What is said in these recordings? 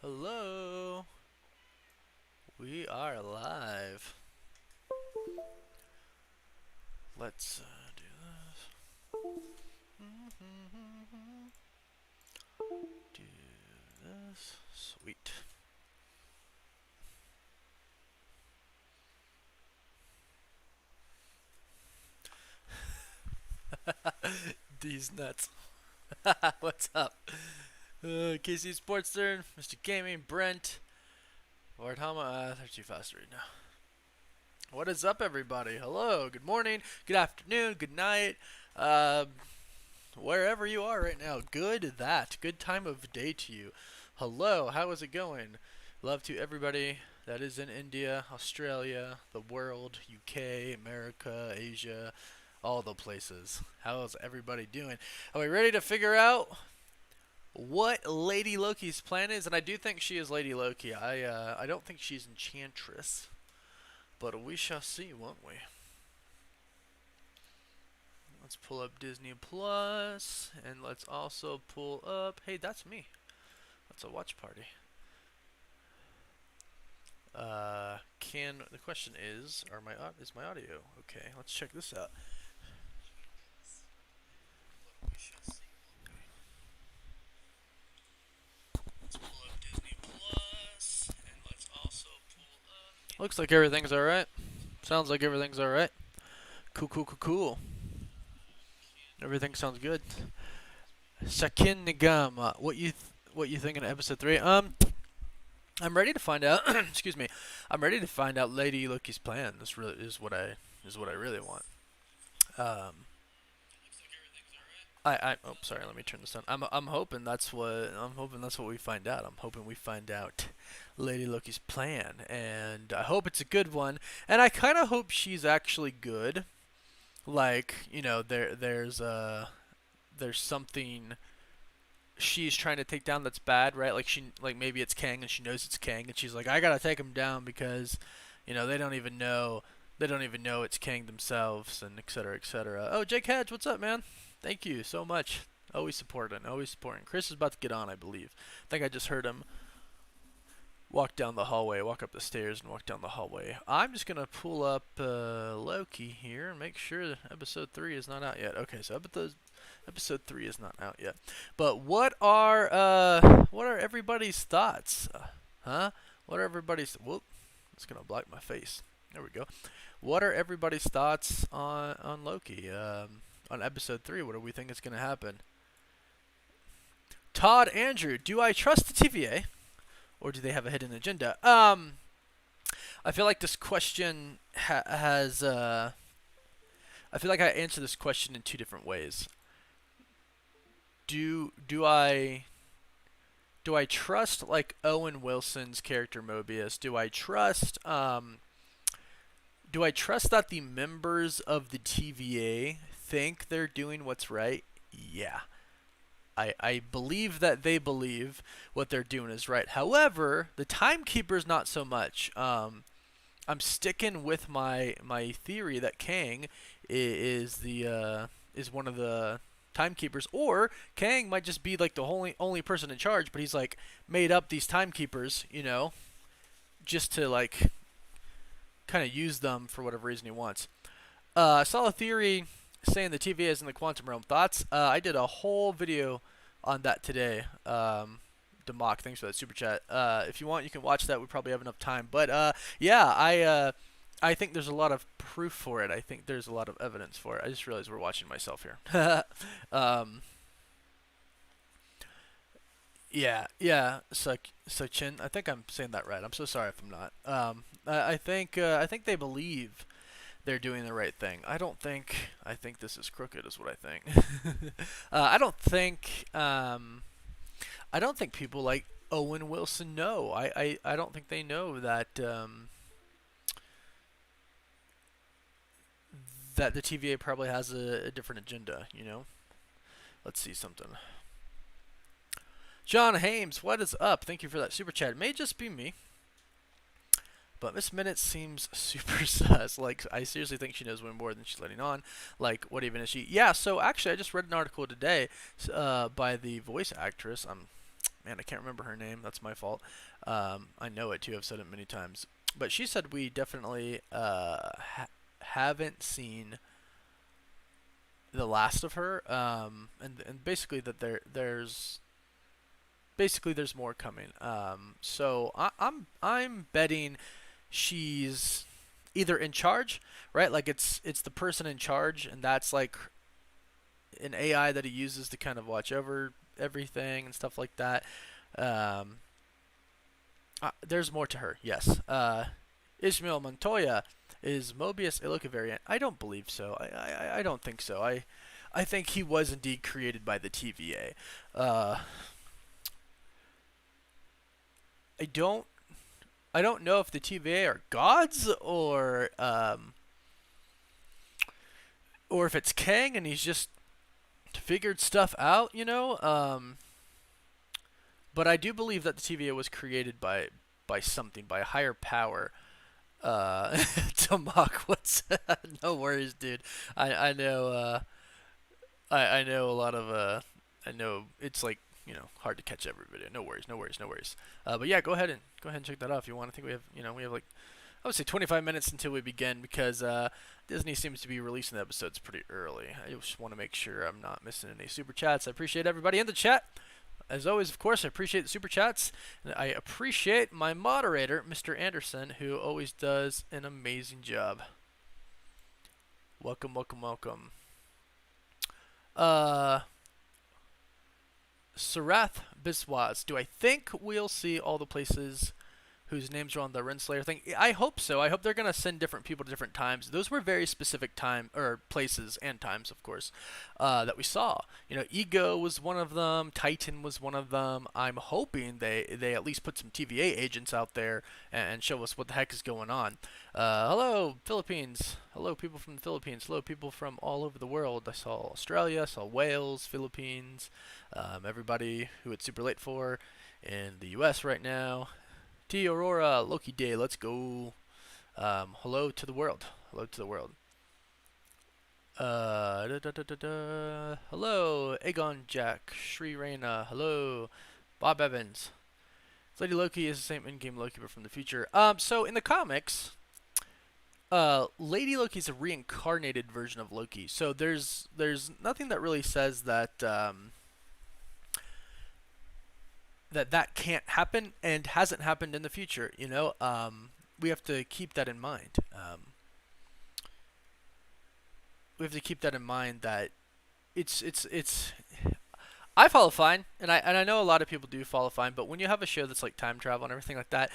Hello, we are live. Let's do this. Do this. Sweet. These nuts. What's up? Casey Sportster, Mr. Gaming, Brent, Lord Hama. They're too fast right now. What is up, everybody? Hello, good morning, good afternoon, good night. Wherever you are right now, good time of day to you. Hello, how is it going? Love to everybody that is in India, Australia, the world, UK, America, Asia, all the places. How is everybody doing? Are we ready to figure out what Lady Loki's plan is? And I do think she is Lady Loki. I don't think she's Enchantress, but we shall see, won't we? Let's pull up Disney Plus, and let's also pull up. Hey, that's me. That's a watch party. The question is, is my audio okay? Let's check this out. Let's pull up Disney Plus, and let's also pull up. Looks like everything's alright. Sounds like everything's alright. Cool. Everything sounds good. Sakin Nigama, what you thinking of episode 3? I'm ready to find out. Excuse me. I'm ready to find out Lady Loki's plan. This really is what I really want. Oh, sorry. Let me turn this on. I'm hoping that's what we find out. I'm hoping we find out Lady Loki's plan, and I hope it's a good one. And I kind of hope she's actually good. Like, there's something she's trying to take down that's bad, right? Like maybe it's Kang and she knows it's Kang and she's like, I gotta take him down because, they don't even know it's Kang themselves, and et cetera, et cetera. Oh, Jake Hedge, what's up, man? Thank you so much. Always supporting. Chris is about to get on, I believe. I think I just heard him walk up the stairs and walk down the hallway. I'm just gonna pull up Loki here and make sure episode 3 is not out yet. Okay, so episode 3 is not out yet. But what are everybody's thoughts? What are everybody's? Whoop! It's gonna block my face. There we go. What are everybody's thoughts on Loki? On episode 3, what do we think is gonna happen? Todd Andrew, do I trust the TVA? Or do they have a hidden agenda? I feel like this question has. I feel like I answer this question in two different ways. Do I trust like Owen Wilson's character Mobius? Do I trust that the members of the TVA think they're doing what's right? Yeah. I believe that they believe what they're doing is right. However, the timekeepers not so much. I'm sticking with my theory that Kang is one of the timekeepers, or Kang might just be like the only person in charge, but he's like made up these timekeepers, just to like kind of use them for whatever reason he wants. I saw a theory saying the TVA is in the quantum realm. Thoughts? I did a whole video on that today. Demock, thanks for that super chat. If you want, you can watch that. We probably have enough time. But yeah, I think there's a lot of proof for it. I think there's a lot of evidence for it. I just realized we're watching myself here. Yeah. Sachin. I think I'm saying that right. I'm so sorry if I'm not. I think they believe they're doing the right thing. I think this is crooked is what I think. I don't think people like Owen Wilson know. I don't think they know that that the TVA probably has a different agenda, Let's see something. John Hames, what is up? Thank you for that super chat. It may just be me, but Miss Minute seems super sus. Like, I seriously think she knows way more than she's letting on. Like, what even is she? Yeah, so actually, I just read an article today by the voice actress. I'm Man, I can't remember her name. That's my fault. I know it too. I've said it many times. But she said we definitely haven't seen the last of her, and basically that there's more coming. So I'm betting she's either in charge, right? Like it's the person in charge, and that's like an AI that he uses to kind of watch over everything and stuff like that. Um, there's more to her, yes. Ishmael Montoya is Mobius a Loki variant? I don't believe so. I don't think so. I think he was indeed created by the TVA. I don't I don't know if the TVA are gods or if it's Kang and he's just figured stuff out, you know. But I do believe that the TVA was created by something, by a higher power. To mock what's no worries, dude. I know I know a lot of I know it's like hard to catch every video. No worries, no worries, no worries. But yeah, go ahead and check that out if you want. I think we have like I would say 25 minutes until we begin because Disney seems to be releasing the episodes pretty early. I just want to make sure I'm not missing any super chats. I appreciate everybody in the chat. As always, of course, I appreciate the super chats. And I appreciate my moderator, Mr. Anderson, who always does an amazing job. Welcome, welcome, welcome. Sarath Biswas. Do I think we'll see all the places whose names are on the Renslayer thing? I hope so. I hope they're gonna send different people to different times. Those were very specific time or places and times, of course, that we saw. Ego was one of them. Titan was one of them. I'm hoping they at least put some TVA agents out there and show us what the heck is going on. Hello, Philippines. Hello, people from the Philippines. Hello, people from all over the world. I saw Australia. I saw Wales, Philippines. Everybody who it's super late for in the U.S. right now. T Aurora, Loki Day, let's go. Hello to the world. Hello to the world. Hello, Aegon Jack, Shri Reyna, hello, Bob Evans. Lady Loki is the same in-game Loki but from the future. So in the comics, Lady Loki is a reincarnated version of Loki. So there's nothing that really says that that can't happen and hasn't happened in the future. We have to keep that in mind. We have to keep that in mind that it's. I follow fine, and I know a lot of people do follow fine, but when you have a show that's like time travel and everything like that,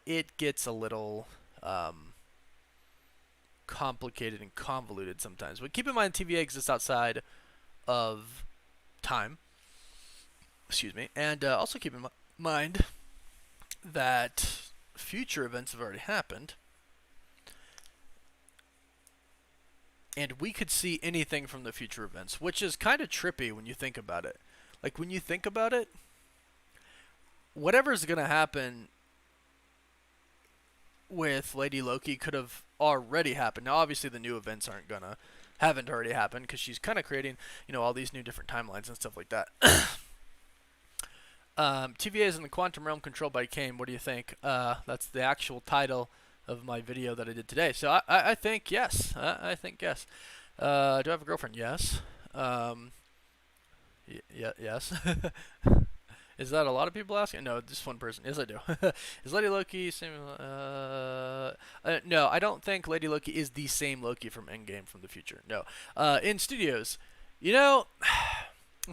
it gets a little complicated and convoluted sometimes. But keep in mind, TVA exists outside of time. Excuse me, and also keep in mind that future events have already happened, and we could see anything from the future events, which is kind of trippy when you think about it. Like, when you think about it, whatever's going to happen with Lady Loki could have already happened. Now, obviously, the new events haven't already happened, because she's kind of creating, all these new different timelines and stuff like that. TVA is in the quantum realm controlled by Kane. What do you think? That's the actual title of my video that I did today. So I think yes. I think yes. Do I have a girlfriend? Yes. Yes. Is that a lot of people asking? No, just one person. Yes, I do. Is Lady Loki same? No, I don't think Lady Loki is the same Loki from Endgame from the future. No. In studios, I've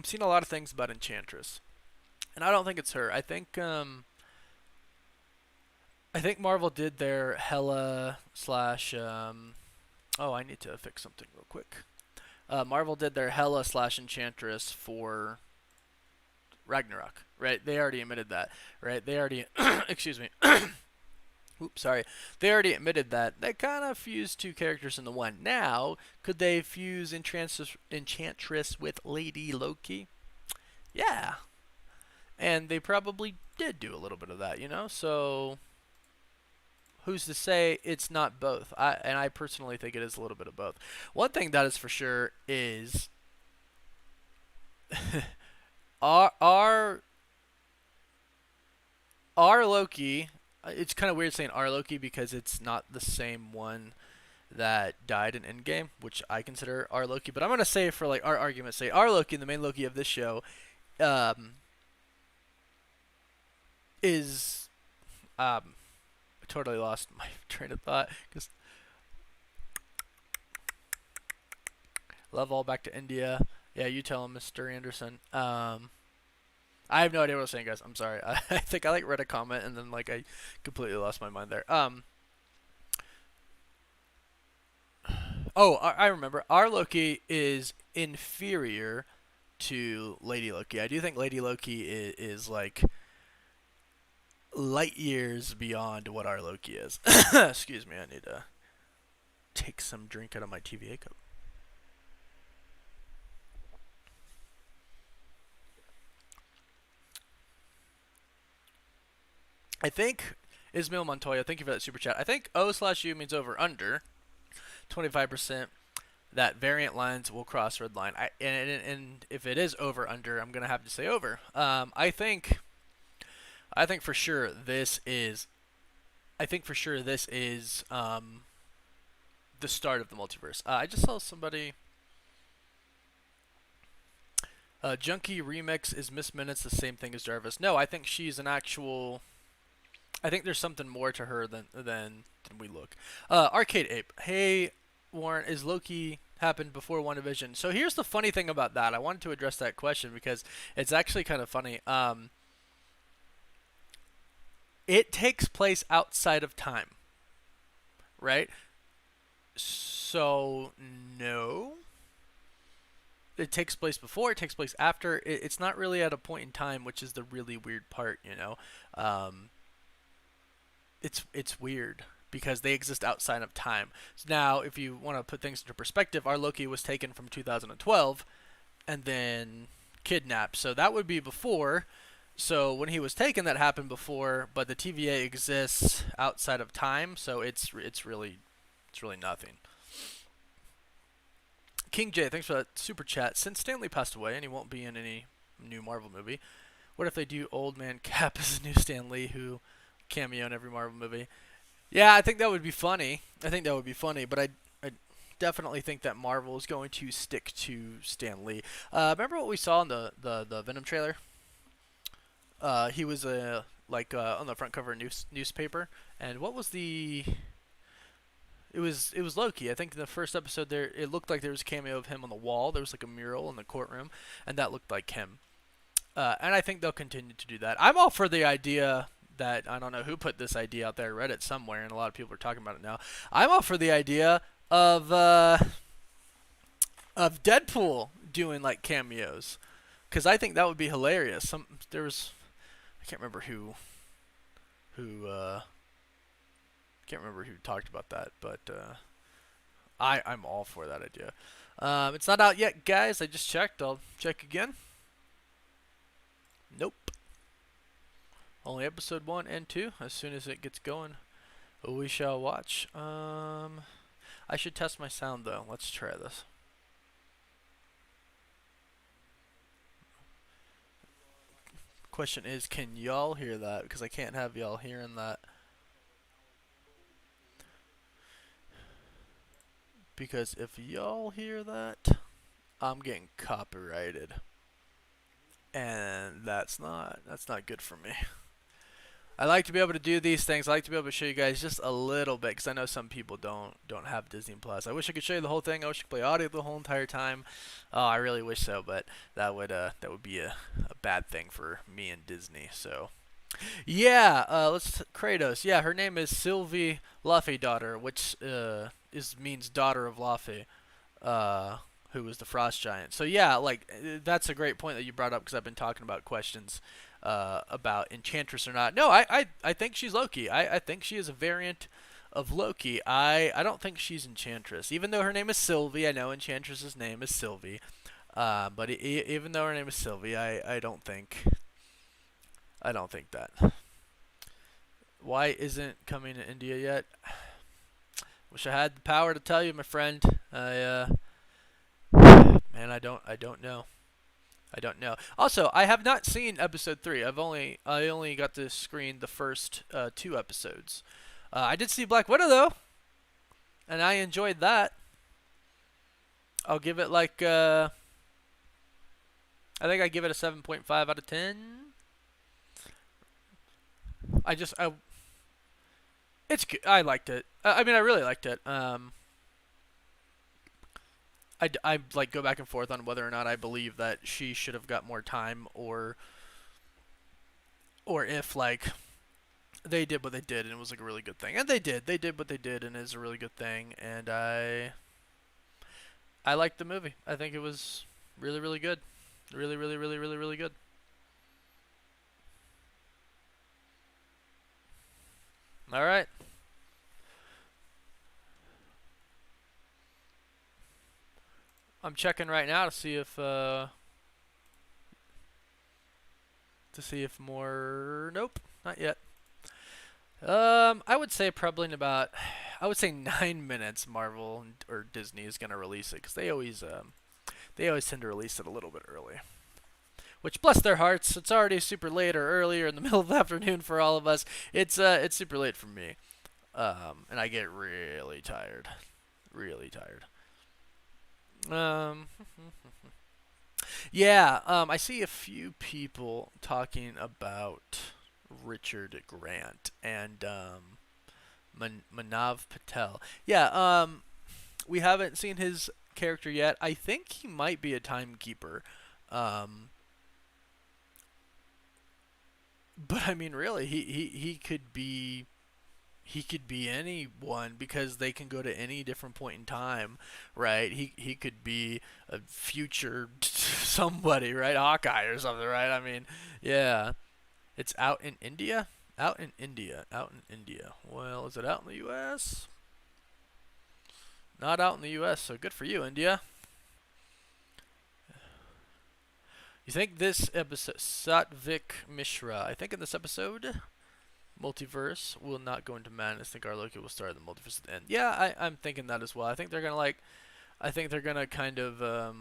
seen a lot of things about Enchantress. And I don't think it's her. I think Marvel did their Hela slash I need to fix something real quick. Marvel did their Hela slash Enchantress for Ragnarok, right? They already admitted that, right? They already excuse me. Oops, sorry. They already admitted that they kind of fused two characters into one. Now, could they fuse Enchantress with Lady Loki? Yeah. And they probably did do a little bit of that, So, who's to say it's not both? I personally think it is a little bit of both. One thing that is for sure is our our Loki. It's kind of weird saying our Loki because it's not the same one that died in Endgame, which I consider our Loki. But I'm gonna say for like our argument's sake, our Loki, the main Loki of this show, um, is I totally lost my train of thought because love all back to India. Yeah, you tell him, Mr. Anderson. I have no idea what I was saying, guys. I'm sorry. I think I like read a comment and then like I completely lost my mind there. Oh, I remember. Our Loki is inferior to Lady Loki. I do think Lady Loki is like light years beyond what our Loki is. Excuse me. I need to take some drink out of my TVA cup. I think Ismail Montoya. Thank you for that super chat. I think O/U means over under 25%. That variant lines will cross red line. And if it is over under, I'm gonna have to say over. I think for sure this is. I think for sure this is the start of the multiverse. I just saw somebody. Junkie remix is Miss Minutes the same thing as Jarvis? No, I think she's an actual. I think there's something more to her than we look. Arcade Ape. Hey, Warren, is Loki happened before WandaVision? So here's the funny thing about that. I wanted to address that question because it's actually kind of funny. It takes place outside of time, right? So no. It takes place before. It takes place after. It's not really at a point in time, which is the really weird part, you know. It's weird because they exist outside of time. So now, if you want to put things into perspective, our Loki was taken from 2012 and then kidnapped. So that would be before. So when he was taken, that happened before, but the TVA exists outside of time, so it's really nothing. King J, thanks for that super chat. Since Stan Lee passed away and he won't be in any new Marvel movie, what if they do Old Man Cap as a new Stan Lee who cameo in every Marvel movie? Yeah, I think that would be funny. But I definitely think that Marvel is going to stick to Stan Lee. Remember what we saw in the Venom trailer? He was on the front cover of newspaper, and what was the? It was Loki. I think in the first episode there, it looked like there was a cameo of him on the wall. There was like a mural in the courtroom, and that looked like him. And I think they'll continue to do that. I'm all for the idea that I don't know who put this idea out there. I read it somewhere, and a lot of people are talking about it now. I'm all for the idea of Deadpool doing like cameos, because I think that would be hilarious. I can't remember who can't remember who talked about that, but I'm all for that idea. It's not out yet, guys. I just checked. I'll check again. Nope. Only episode 1 and 2. As soon as it gets going, we shall watch. I should test my sound though. Let's try this. Question is, can y'all hear that? Because I can't have y'all hearing that. Because if y'all hear that, I'm getting copyrighted, and that's not good for me. I like to be able to do these things. I like to be able to show you guys just a little bit, because I know some people don't have Disney Plus. I wish I could show you the whole thing. I wish I could play audio the whole entire time. Oh, I really wish so, but that would be a bad thing for me and Disney. So yeah, Kratos. Yeah, her name is Sylvie Laufey daughter, which means daughter of Laufey, who was the frost giant. So yeah, like that's a great point that you brought up, because I've been talking about questions about Enchantress or not. No, I think she's Loki. I think she is a variant of Loki. I don't think she's Enchantress, even though her name is Sylvie. I know Enchantress's name is Sylvie, but even though her name is Sylvie, I don't think that. Why isn't coming to India yet? Wish I had the power to tell you, my friend. Man, I don't know. I don't know. Also, I have not seen episode 3. I only got to screen the first 2 episodes. I did see Black Widow though, and I enjoyed that. I'll give it like I think I give it a 7.5 out of 10. I just I it's good. I liked it. I mean, I really liked it. I like go back and forth on whether or not I believe that she should have got more time, or if like they did what they did and it was like a really good thing. And they did. They did what they did and it is a really good thing. And I liked the movie. I think it was really really good. Really really really really really good. All right. I'm checking right now to see if more. Nope, not yet. I would say probably in about, I would say 9 minutes. Marvel or Disney is gonna release it because they always tend to release it a little bit early. Which bless their hearts, it's already super late or earlier in the middle of the afternoon for all of us. It's super late for me, and I get really tired, really tired. Um, yeah, I see a few people talking about Richard Grant and Manav Patel. Yeah, we haven't seen his character yet. I think he might be a timekeeper. Um, but I mean, really, he could be anyone because they can go to any different point in time, right? He could be a future somebody, right? Hawkeye or something, right? I mean, yeah. It's out in India? Out in India. Out in India. Well, is it out in the US? Not out in the US, so good for you, India. You think this episode, Satvik Mishra, I think in this episode, multiverse will not go into madness. I think our Loki will start the multiverse at the end. Yeah, I'm thinking that as well. I think they're gonna I think they're gonna kind of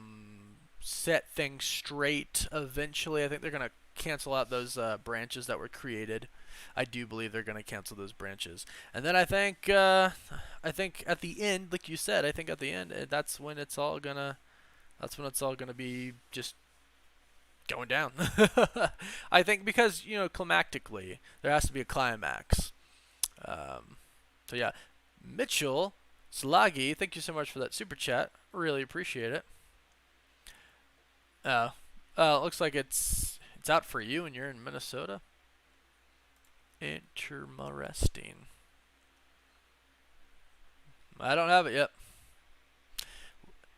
set things straight eventually. I think they're gonna cancel out those branches that were created. I do believe they're gonna cancel those branches, and then I think at the end, like you said, I think at the end, that's when it's all gonna be just going down. I think because climactically there has to be a climax. So yeah, Mitchell Slaggy, thank you so much for that super chat. Really appreciate it. Uh, looks like it's out for you and you're in Minnesota. Interesting. I don't have it yet.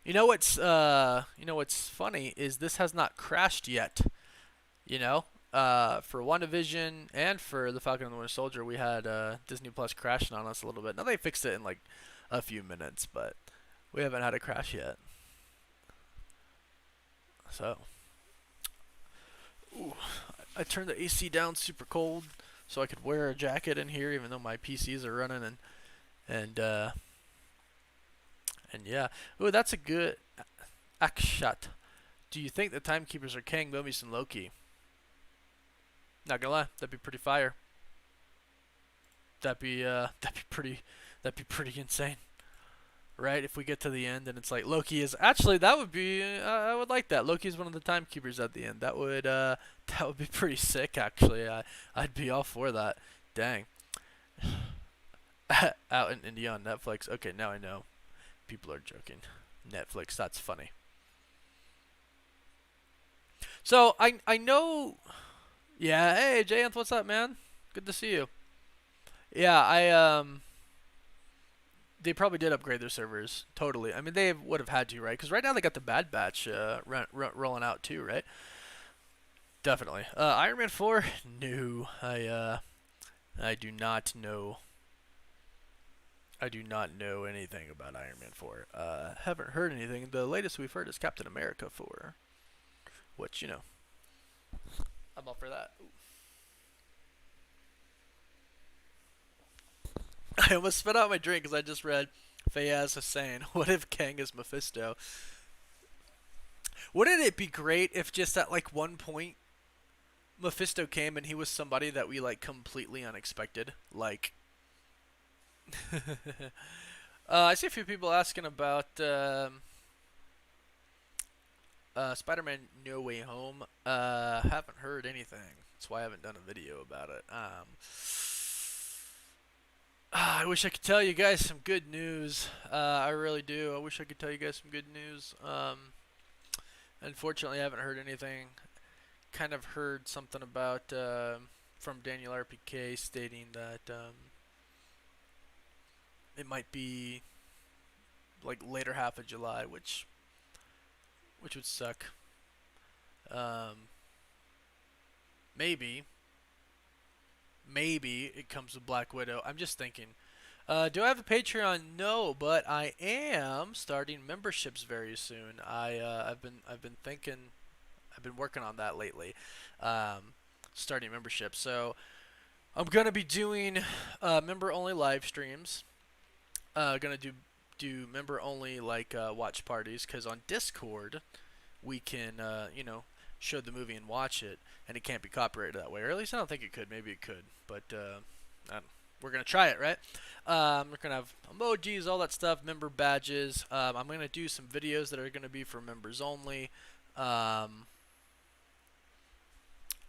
You know what's funny is this has not crashed yet. For WandaVision and for the Falcon and the Winter Soldier, we had Disney Plus crashing on us a little bit. Now they fixed it in like a few minutes, but we haven't had a crash yet. So, ooh, I turned the AC down super cold so I could wear a jacket in here, even though my PCs are running and uh, and yeah. Ooh, that's a good Akshat. Do you think the timekeepers are Kang, Mobius, and Loki? Not gonna lie, that'd be pretty fire. That'd be pretty insane, right? If we get to the end and it's like Loki is actually that would be I would like that. Loki is one of the timekeepers at the end. That would be pretty sick actually. I'd be all for that. Dang. Out in India on Netflix. Okay, now I know. People are joking. Netflix, that's funny. So I know. Yeah, hey Jayanth, what's up, man? Good to see you. Yeah, they probably did upgrade their servers totally. I mean, they would have had to, right? Because right now they got the Bad Batch rolling out too, right? Definitely. Iron Man 4? No, I do not know. I do not know anything about Iron Man 4. Haven't heard anything. The latest we've heard is Captain America 4, which I'm all for that. I almost spit out my drink because I just read Fayaz saying, "What if Kang is Mephisto?" Wouldn't it be great if just at like one point Mephisto came and he was somebody that we like completely unexpected? Like, I see a few people asking about Spider-Man No Way Home. Haven't heard anything. That's why I haven't done a video about it. I wish I could tell you guys some good news. I really do. I wish I could tell you guys some good news. Unfortunately, I haven't heard anything. Kind of heard something about from Daniel RPK stating that it might be like later half of July, which would suck. Um, maybe it comes with Black Widow. I'm just thinking. Do I have a Patreon? No, but I am starting memberships very soon. I've been thinking, I've been working on that lately. Starting memberships. So I'm gonna be doing member only live streams. Gonna do member only like watch parties, because on Discord we can show the movie and watch it, and it can't be copyrighted that way, or at least I don't think it could. Maybe it could, but we're gonna try it, right? We're gonna have emojis, all that stuff, member badges. I'm gonna do some videos that are gonna be for members only, and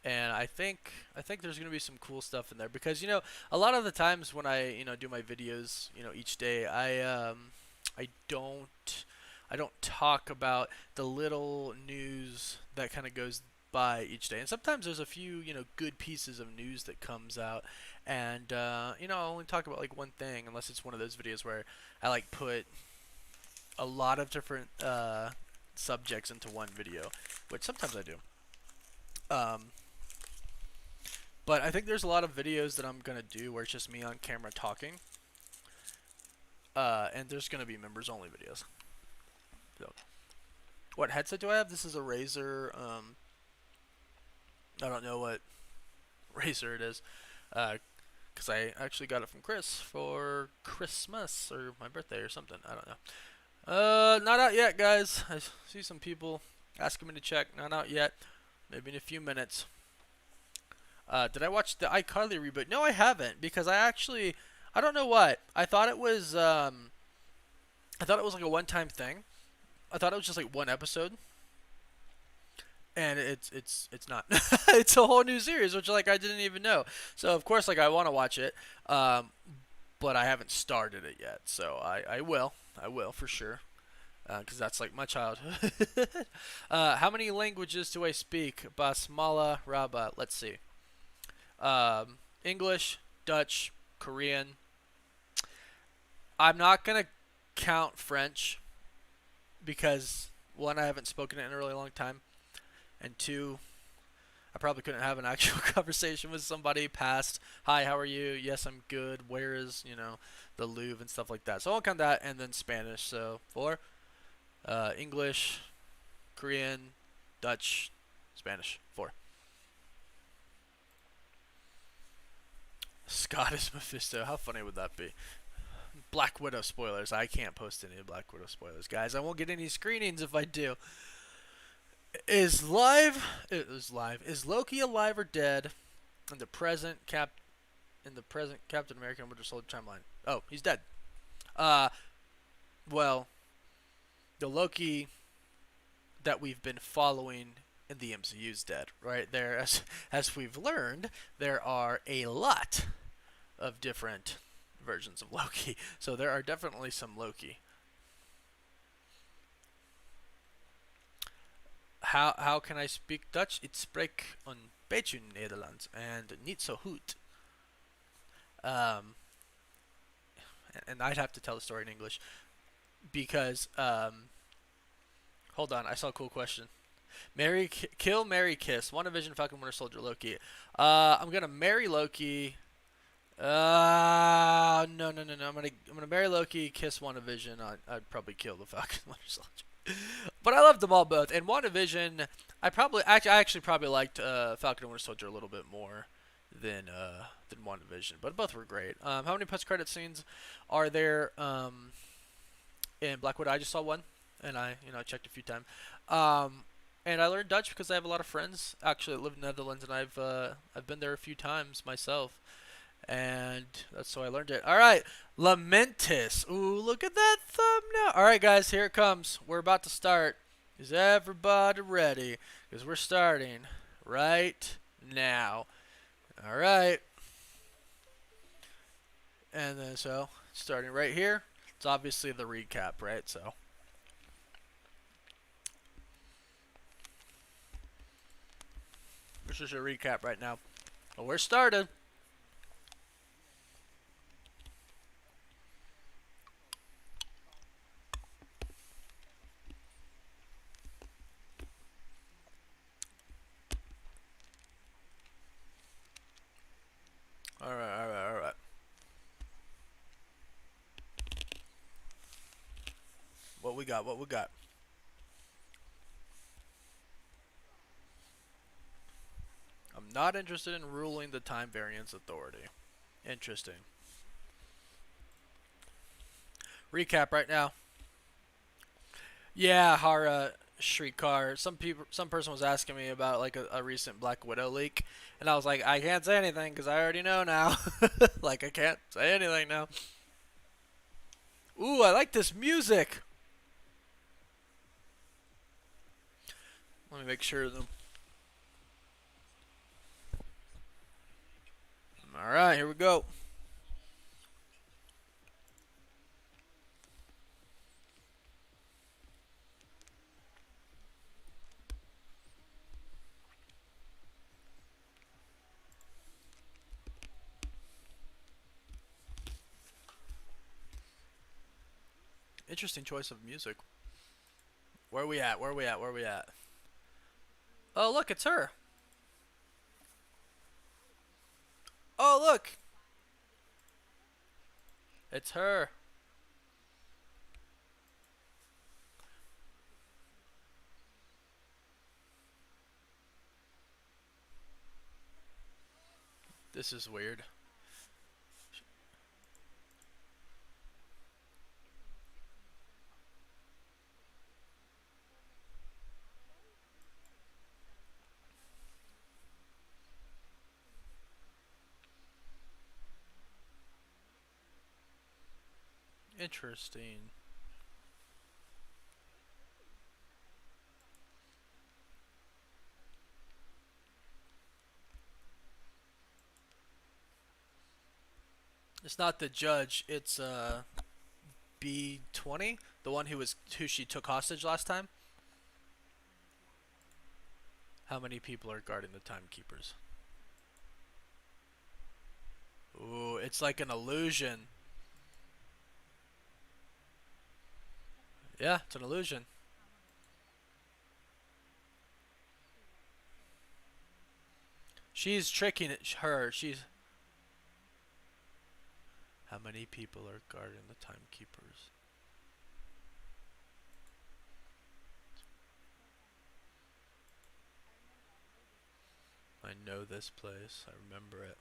I think there's gonna be some cool stuff in there, because a lot of the times when I do my videos each day, I don't talk about the little news that kind of goes by each day. And sometimes there's a few, good pieces of news that comes out. And, I'll only talk about like one thing, unless it's one of those videos where I like put a lot of different subjects into one video, which sometimes I do. But I think there's a lot of videos that I'm going to do where it's just me on camera talking. And there's going to be members only videos. So, what headset do I have? This is a Razer. I don't know what Razer it is, because I actually got it from Chris for Christmas or my birthday or something. I don't know. Not out yet, guys. I see some people asking me to check. Not out yet. Maybe in a few minutes. Did I watch the iCarly reboot? No, I haven't, because I don't know what. I thought it was like a one-time thing. I thought it was just like one episode, and it's not. It's a whole new series, which like I didn't even know. So of course, like I want to watch it, but I haven't started it yet. So I will for sure, because that's like my childhood. How many languages do I speak? Basmala Raba. Let's see. English, Dutch, Korean. I'm not gonna count French, because one, I haven't spoken it in a really long time, and two, I probably couldn't have an actual conversation with somebody past, hi, how are you, yes, I'm good, where is, the Louvre and stuff like that. So I'll count that, and then Spanish. So 4, English, Korean, Dutch, Spanish. 4. Scottish Mephisto, how funny would that be? Black Widow spoilers. I can't post any Black Widow spoilers, guys. I won't get any screenings if I do. Is Loki alive or dead in the present Captain America and Winter Soldier timeline? Oh, he's dead. Well, the Loki that we've been following in the MCU is dead, right? There, as we've learned, there are a lot of different versions of Loki. So there are definitely some Loki. How can I speak Dutch? Ik spreek een beetje Nederlands and niet zo goed. And I'd have to tell the story in English, because hold on, I saw a cool question. Kill, marry, kiss. WandaVision, Falcon, Winter Soldier, Loki. I'm gonna marry Loki. No. I'm gonna marry Loki, kiss WandaVision. I'd probably kill the Falcon Winter Soldier. But I loved them all both. And WandaVision, I actually probably liked Falcon and Winter Soldier a little bit more than WandaVision. But both were great. How many post-credit scenes are there in Black Widow? I just saw one. and I, checked a few times. Um, and I learned Dutch because I have a lot of friends actually that live in the Netherlands, and I've been there a few times myself, and that's how I learned it. All right, Lamentis. Ooh, look at that thumbnail. All right, guys, here it comes. We're about to start. Is everybody ready? Because we're starting right now. All right, and then so starting right here. It's obviously the recap, right? So. This is a recap right now. Well, we're started. All right, all right, all right. What we got? What we got? I'm not interested in ruling the time variance authority. Interesting. Recap right now. Yeah, Hara Shrikar. Some person was asking me about like a recent Black Widow leak, and I was like, I can't say anything because I already know now. Like I can't say anything now. Ooh, I like this music. Let me make sure. All right, here we go. Interesting choice of music. Where we at? Where we at? Where we at? Oh, look, it's her. Oh, look. It's her. This is weird. Interesting. It's not the judge. It's B20, the one who she took hostage last time. How many people are guarding the timekeepers? Ooh, it's like an illusion. Yeah, it's an illusion. She's tricking her. She's. How many people are guarding the timekeepers? I know this place. I remember it.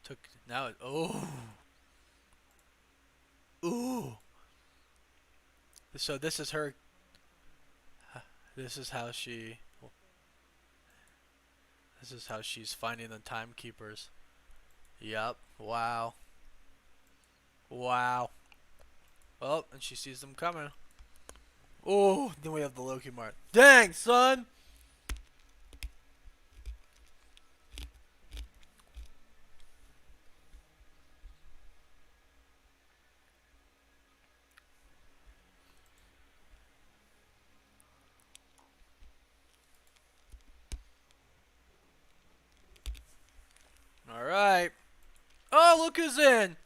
Took now. Oh. Ooh. So this is her. This is how she. This is how she's finding the timekeepers. Yup. Wow. Wow. Oh, and she sees them coming. Oh, then we have the Loki mark. Dang, son! Alright. Oh, look who's in!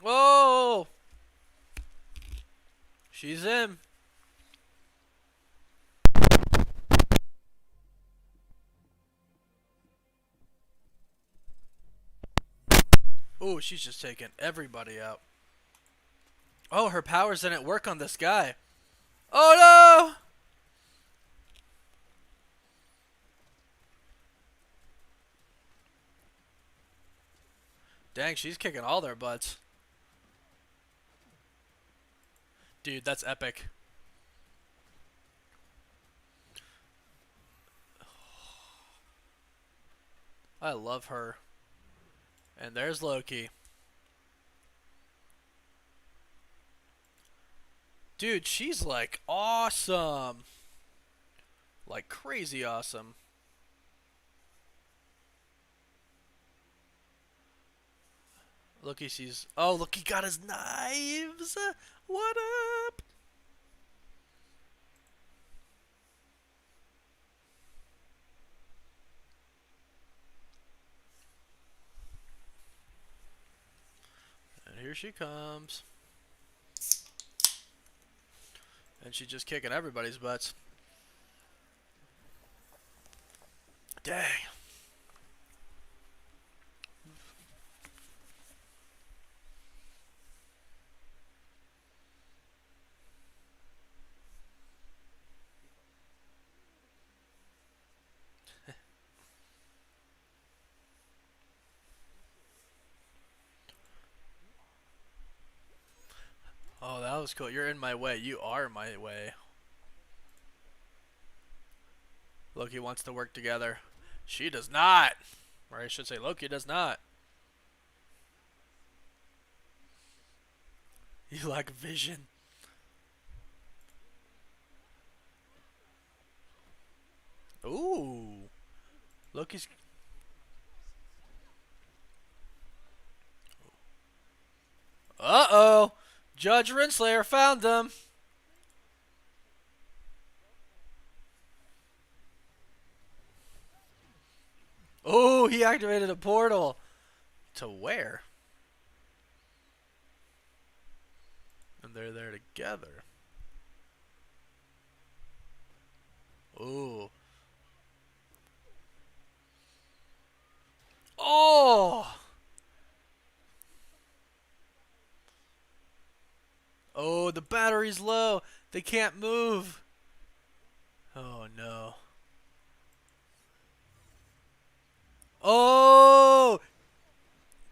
Whoa! She's in. Oh, she's just taking everybody out. Oh, her powers didn't work on this guy. Oh no! Dang, she's kicking all their butts. Dude, that's epic. I love her. And there's Loki. Dude, she's like awesome. Like crazy awesome. Loki sees. Oh, look, he got his knives. What up? And here she comes. And she's just kicking everybody's butts. Dang. Oh, that was cool. You're in my way. You are my way. Loki wants to work together. She does not. Or I should say Loki does not. You lack vision. Ooh. Loki's. Uh-oh. Judge Renslayer found them. Oh, he activated a portal. To where? And they're there together. Ooh. Oh! Oh, the battery's low. They can't move. Oh, no. Oh!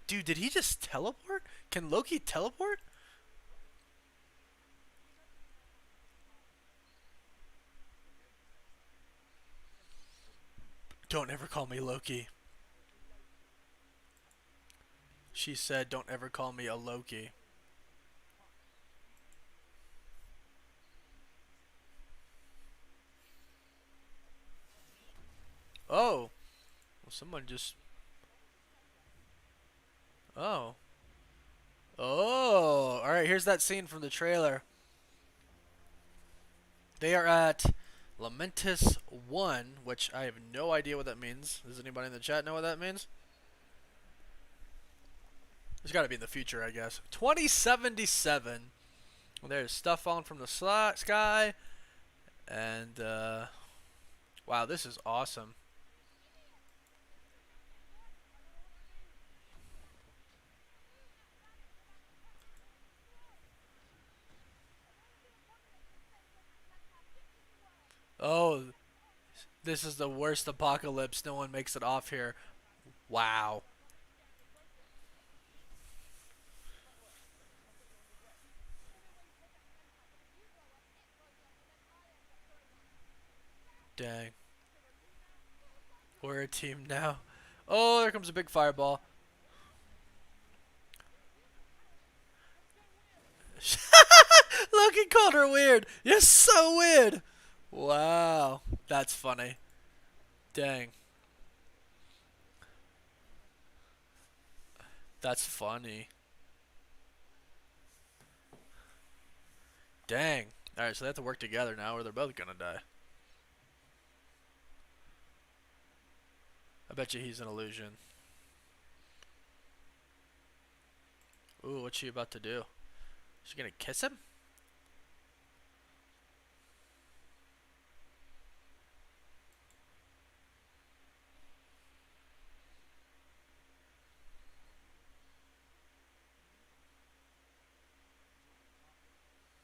Dude, did he just teleport? Can Loki teleport? Don't ever call me Loki. She said, don't ever call me a Loki. Oh. Well, someone just... Oh. Oh. Alright, here's that scene from the trailer. They are at Lamentus 1, which I have no idea what that means. Does anybody in the chat know what that means? It's got to be in the future, I guess. 2077. There's stuff falling from the sky. And, wow, this is awesome. Oh, this is the worst apocalypse. No one makes it off here. Wow. Dang. We're a team now. Oh, there comes a big fireball. Loki called her weird. You're so weird. Wow. That's funny. Dang. That's funny. Dang. Alright, so they have to work together now or they're both gonna die. I bet you he's an illusion. Ooh, what's she about to do? Is she gonna kiss him?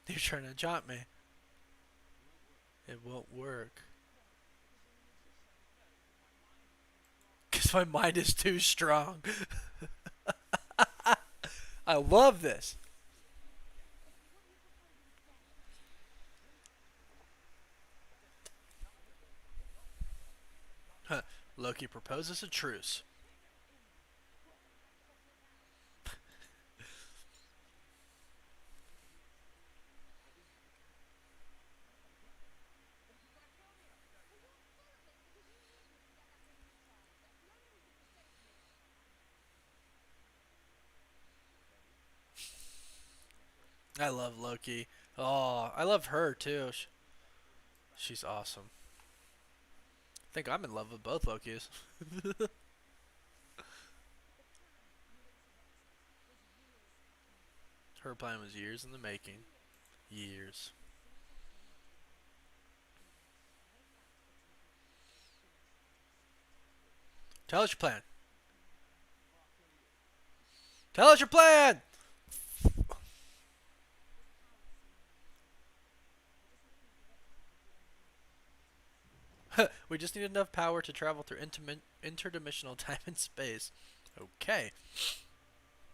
You're trying to jump me. It won't work. Because my mind is too strong. I love this. Huh. Loki proposes a truce. I love Loki. Oh, I love her too. She's awesome. I think I'm in love with both Lokis. Her plan was years in the making. Years. Tell us your plan. Tell us your plan! We just need enough power to travel through interdimensional time and space. Okay.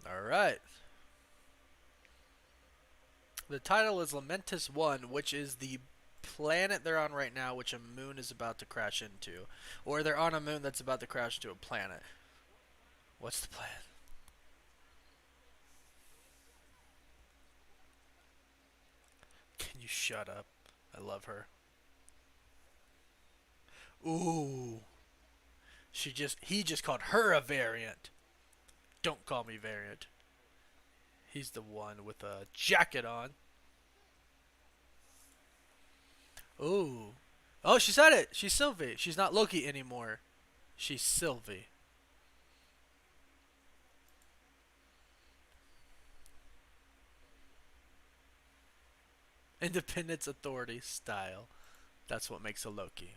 Alright. The title is Lamentus 1, which is the planet they're on right now, which a moon is about to crash into. Or they're on a moon that's about to crash into a planet. What's the plan? Can you shut up? I love her. Ooh. He just called her a variant. Don't call me variant. He's the one with a jacket on. Ooh. Oh, she said it. She's Sylvie. She's not Loki anymore. She's Sylvie. Independence authority style. That's what makes a Loki.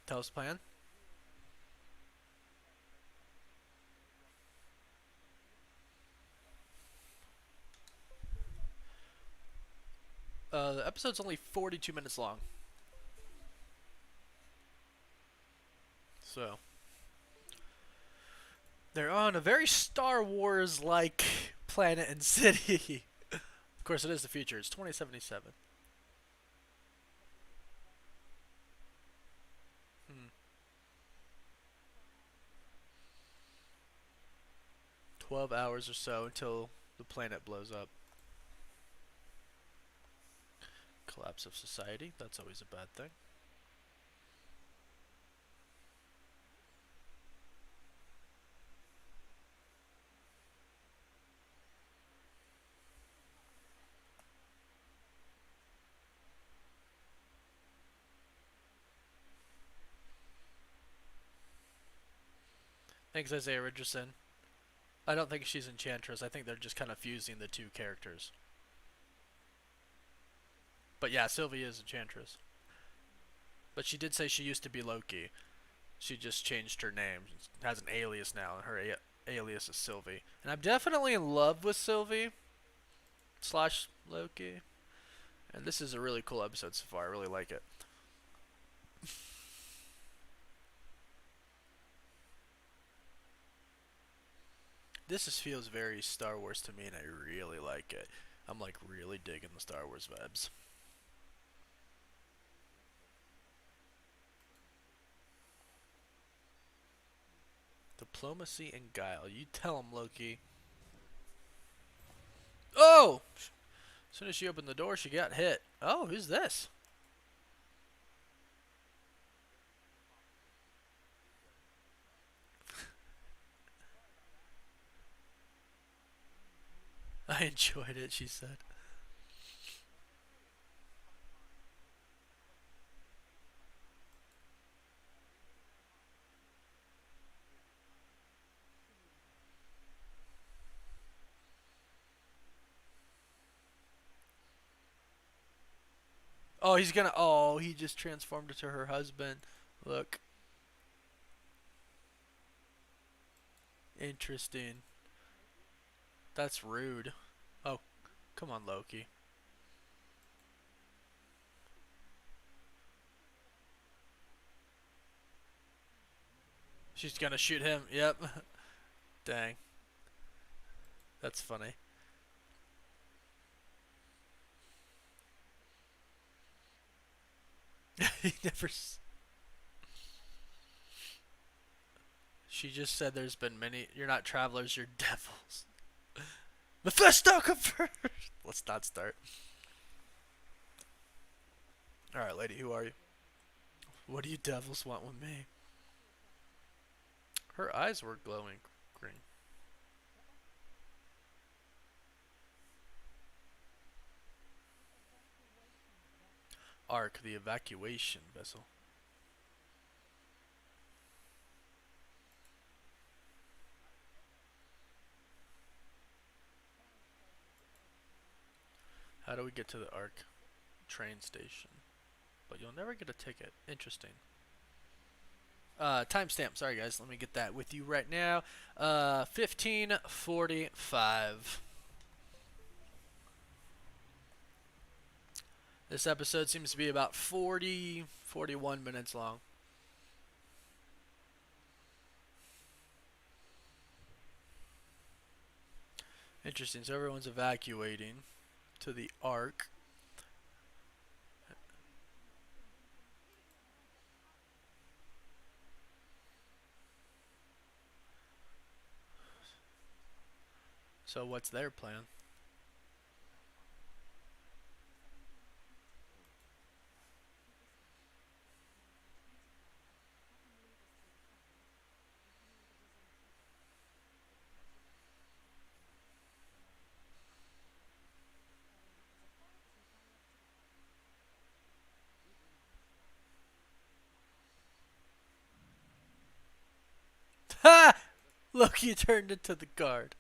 Tell us plan. The episode's only 42 minutes long. So, they're on a very Star Wars like planet and city. Of course, it is the future. It's 2077. 12 hours or so until the planet blows up. Collapse of society. That's always a bad thing. Thanks, Isaiah Richardson. I don't think she's Enchantress. I think they're just kind of fusing the two characters. But yeah, Sylvie is Enchantress. But she did say she used to be Loki. She just changed her name. Has an alias now, and her alias is Sylvie. And I'm definitely in love with Sylvie slash Loki. And this is a really cool episode so far. I really like it. Feels very Star Wars to me, and I really like it. I'm like really digging the Star Wars vibes. Diplomacy and guile. You tell him, Loki. Oh! As soon as she opened the door, she got hit. Oh, who's this? I enjoyed it, she said. Oh, he's gonna. Oh, he just transformed into her husband. Look. Interesting. That's rude. Oh, come on, Loki. She's gonna shoot him. Yep. Dang. That's funny. he never. She just said there's been many. You're not travelers, you're devils. Mephisto, come first! Let's not start. Alright, lady, who are you? What do you devils want with me? Her eyes were glowing green. Ark, the evacuation vessel. How do we get to the Ark train station? But you'll never get a ticket. Interesting. Timestamp. Sorry, guys. Let me get that with you right now. 15:45. This episode seems to be about 41 minutes long. Interesting. So everyone's evacuating to the Ark. So what's their plan? Ha! Loki turned into the guard.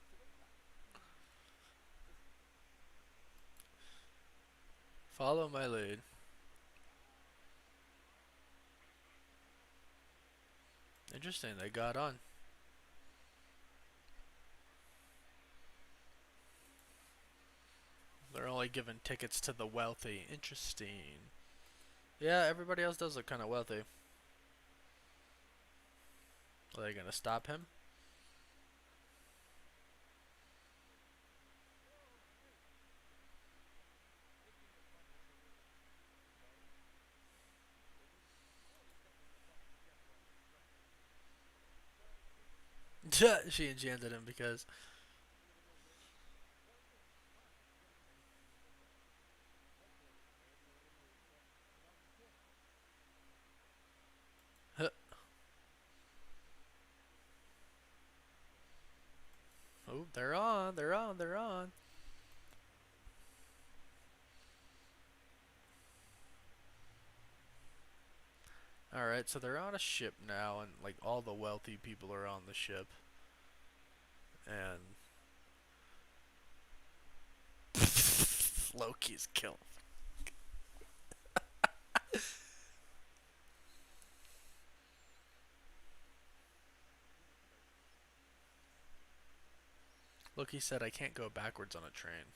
Follow my lead. Interesting, they got on. They're only giving tickets to the wealthy. Interesting. Yeah, everybody else does look kind of wealthy. Are they gonna stop him? She enchanted him because. Oh, they're on, they're on, they're on. Alright, so they're on a ship now, and like all the wealthy people are on the ship. And Loki's killed. Loki said, I can't go backwards on a train.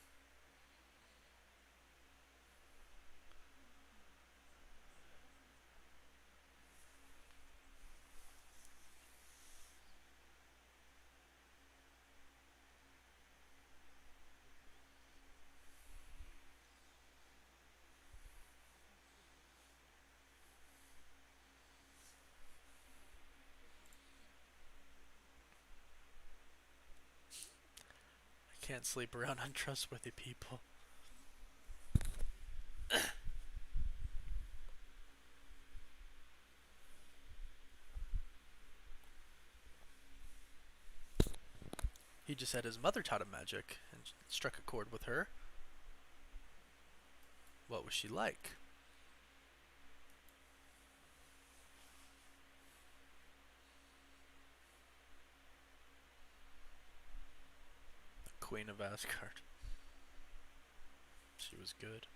I can't sleep around untrustworthy people. He just said his mother taught him magic and struck a chord with her. What was she like? The Queen of Asgard. She was good.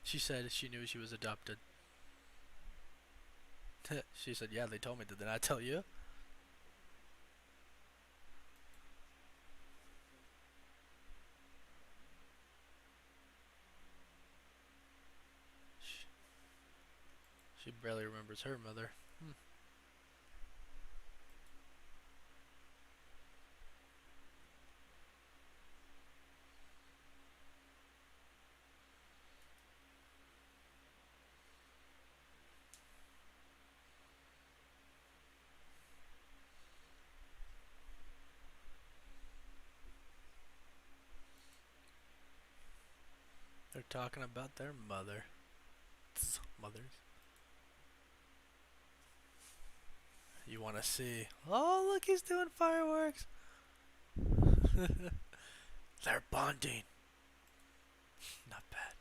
She said she knew she was adopted. She said, yeah, they told me. Did they not tell you? She barely remembers her mother. Hmm. They're talking about their mother. Mothers. You want to see? Oh, look, he's doing fireworks. They're bonding. Not bad.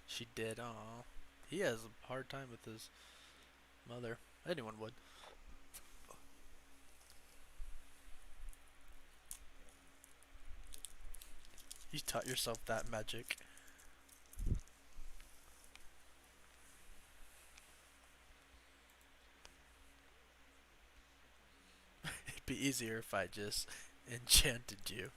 She did. Aw. He has a hard time with his mother. Anyone would. You taught yourself that magic. It'd be easier if I just enchanted you.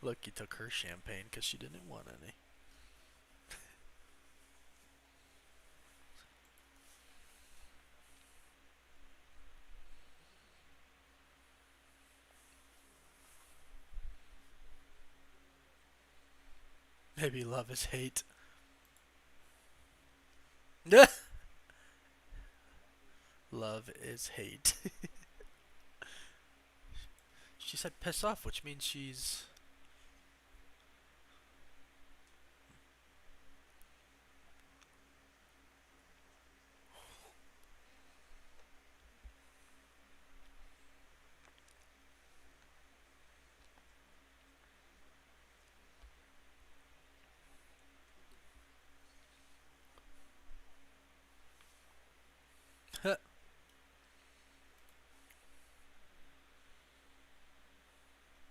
Look, he took her champagne because she didn't want any. Maybe love is hate. Love is hate. She said piss off, which means she's.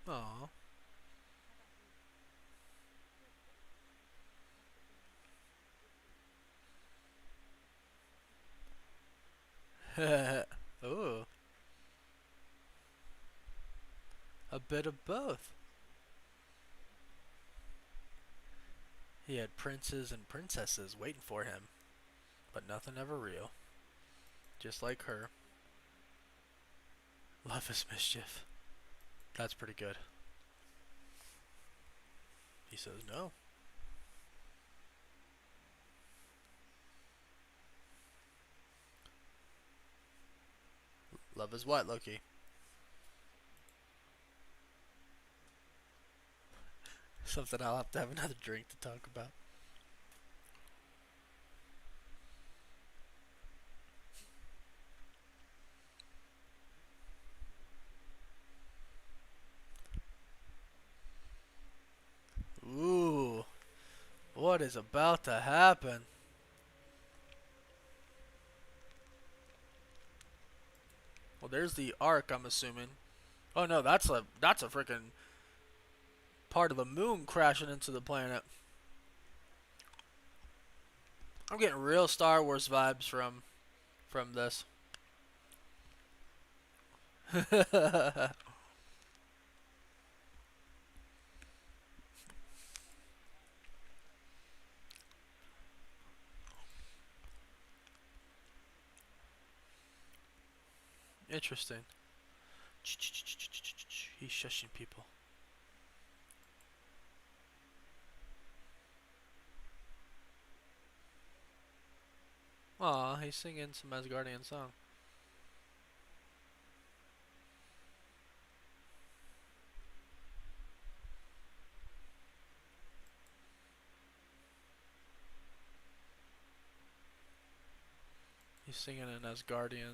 Aw. Ooh. A bit of both. He had princes and princesses waiting for him, but nothing ever real. Just like her. Love is mischief. That's pretty good. He says no. Love is what, Loki? Something I'll have to have another drink to talk about. Ooh. What is about to happen? Well, there's the arc, I'm assuming. Oh no, that's a freaking part of the moon crashing into the planet. I'm getting real Star Wars vibes from this. Interesting. He's shushing people. Aw, he's singing some Asgardian song. He's singing an Asgardian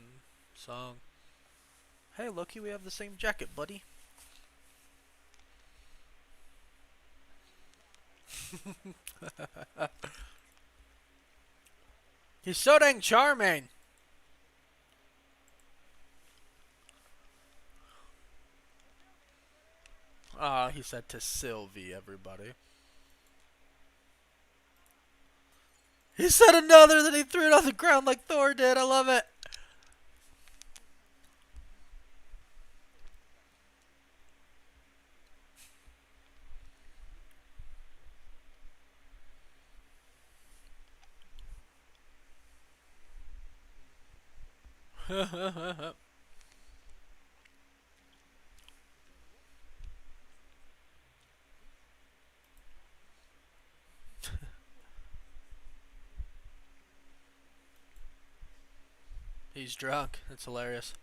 song. Hey, Loki, we have the same jacket, buddy. He's so dang charming. Ah, he said to Sylvie, everybody. He said another, then he threw it on the ground like Thor did. I love it. He's drunk. That's hilarious.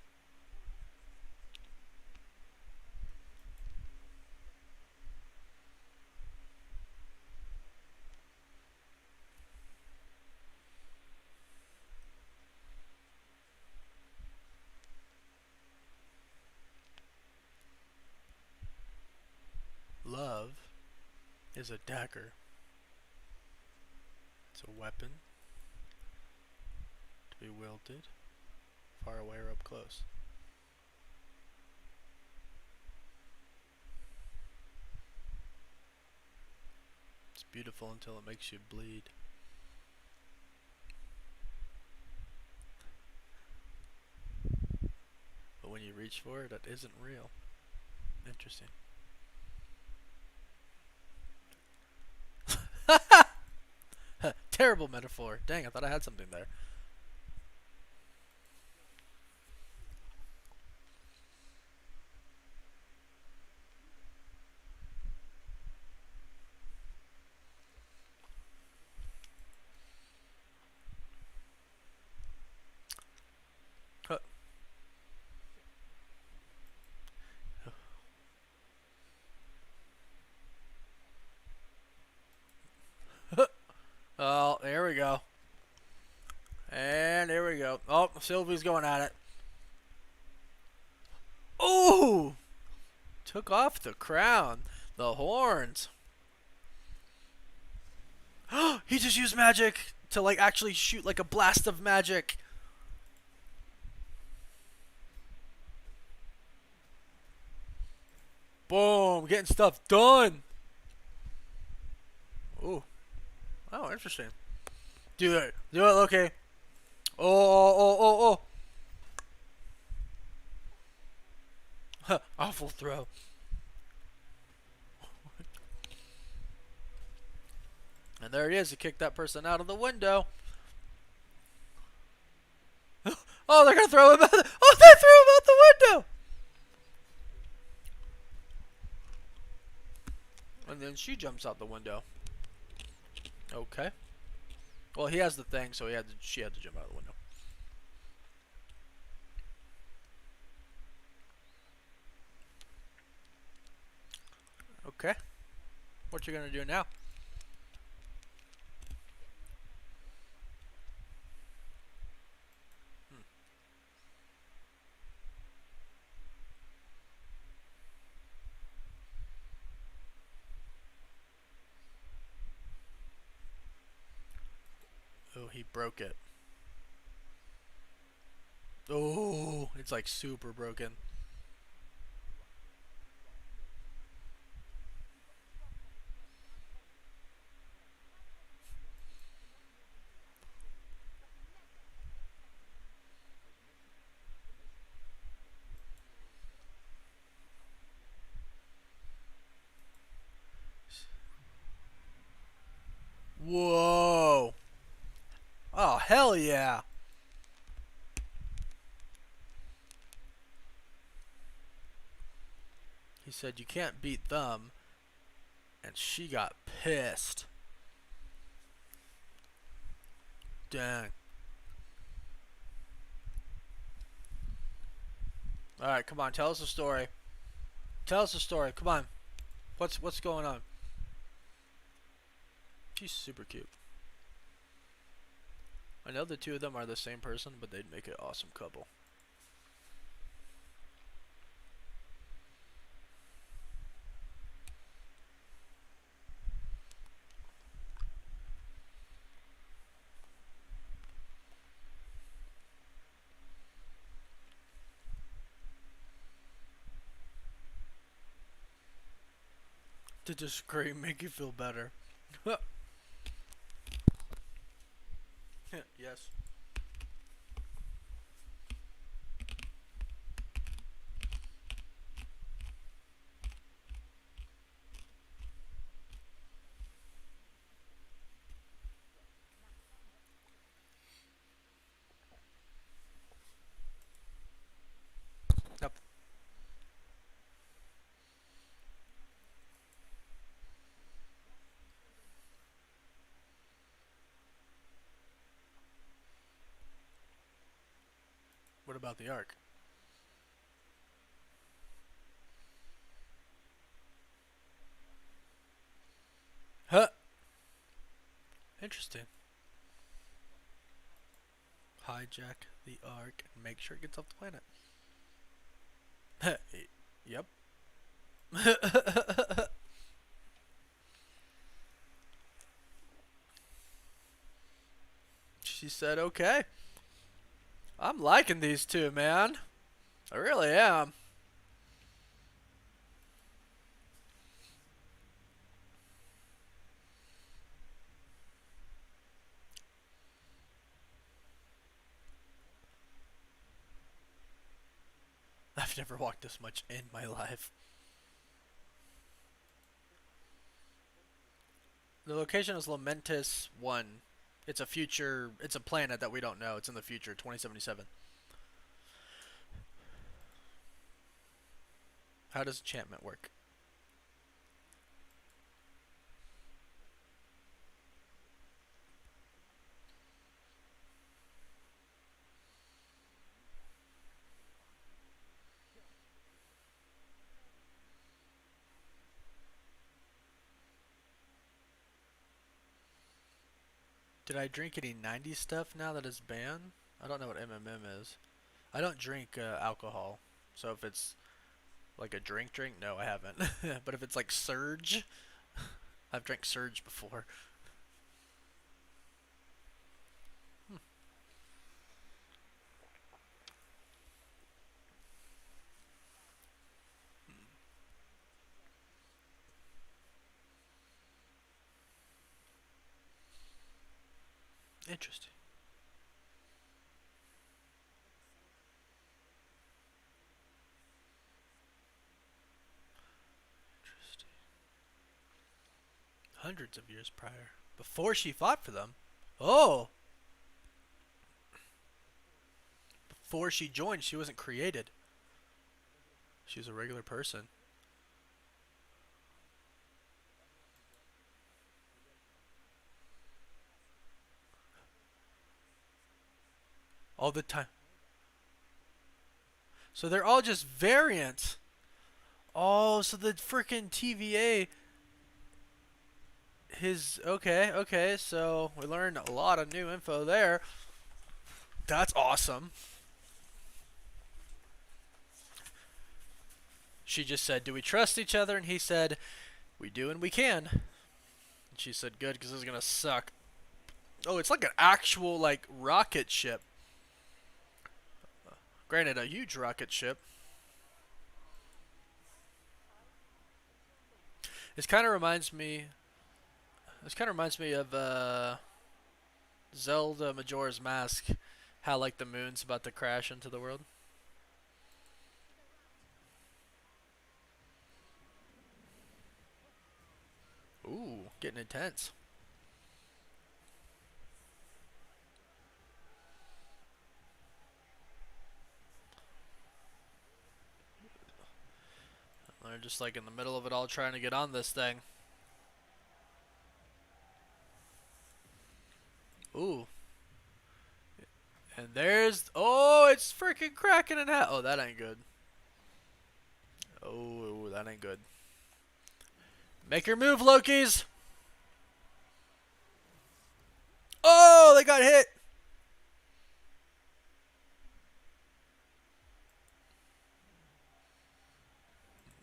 Love is a dagger. It's a weapon to be wielded far away or up close. It's beautiful until it makes you bleed. But when you reach for it, it isn't real. Interesting. Terrible metaphor. Dang, I thought I had something there. Oh, there we go. And there we go. Oh, Sylvie's going at it. Oh! Took off the crown. The horns. He just used magic to like actually shoot like a blast of magic. Boom, getting stuff done. Ooh. Oh, interesting. Do it. Do it, Loki. Oh. Awful throw. And there he is. He kicked that person out of the window. Oh, they're going to throw him out. Oh, they threw him out the window. And then she jumps out the window. Okay. Well, he has the thing, so she had to jump out the window. Okay. What you gonna do now? Oh, he broke it. Oh, it's like super broken. Whoa. Oh, hell yeah. He said you can't beat them, and she got pissed. Dang. Alright, come on, tell us a story. Tell us a story, come on. What's going on? She's super cute. I know the two of them are the same person, but they'd make an awesome couple. To just scream, make you feel better. Yes. Yep. What about the arc? Huh. Interesting. Hijack the arc and make sure it gets off the planet. Yep. She said, okay. I'm liking these two, man. I really am. I've never walked this much in my life. The location is Lamentis 1. It's a future, it's a planet that we don't know. It's in the future, 2077. How does enchantment work? Did I drink any 90s stuff now that it's banned? I don't know what MMM is. I don't drink alcohol. So if it's like a drink, no, I haven't. But if it's like Surge, I've drank Surge before. Hmm. Interesting. Interesting. Hundreds of years prior. Before she fought for them. Oh! Before she joined, she wasn't created. She was a regular person. All the time. So they're all just variants. Oh, so the freaking TVA, his okay, so we learned a lot of new info there. That's awesome. She just said, "Do we trust each other?" And he said, "We do and we can." And she said, "Good, because this is gonna suck." Oh, it's like an actual like rocket ship. Granted, a huge rocket ship. This kind of reminds me. This kind of reminds me of Zelda Majora's Mask. How like the moon's about to crash into the world. Ooh, getting intense. They're just like in the middle of it all trying to get on this thing. Ooh. And there's... Oh, it's freaking cracking in half. Oh, that ain't good. Oh, that ain't good. Make your move, Lokis! Oh, they got hit!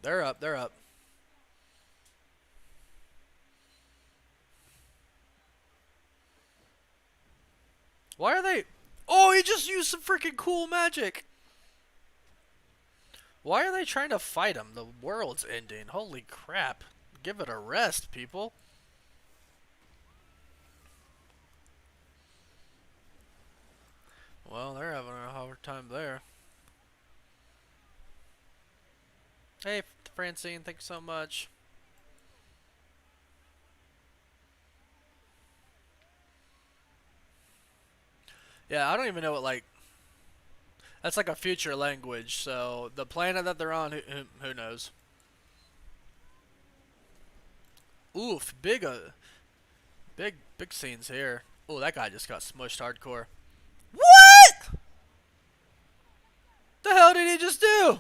They're up, they're up. Why are they... Oh, he just used some freaking cool magic! Why are they trying to fight him? The world's ending. Holy crap. Give it a rest, people. Well, they're having a hard time there. Hey, Francine, thanks so much. Yeah, I don't even know what, like, that's like a future language, so the planet that they're on, who knows? Oof, big scenes here. Oh, that guy just got smushed hardcore. What? The hell did he just do?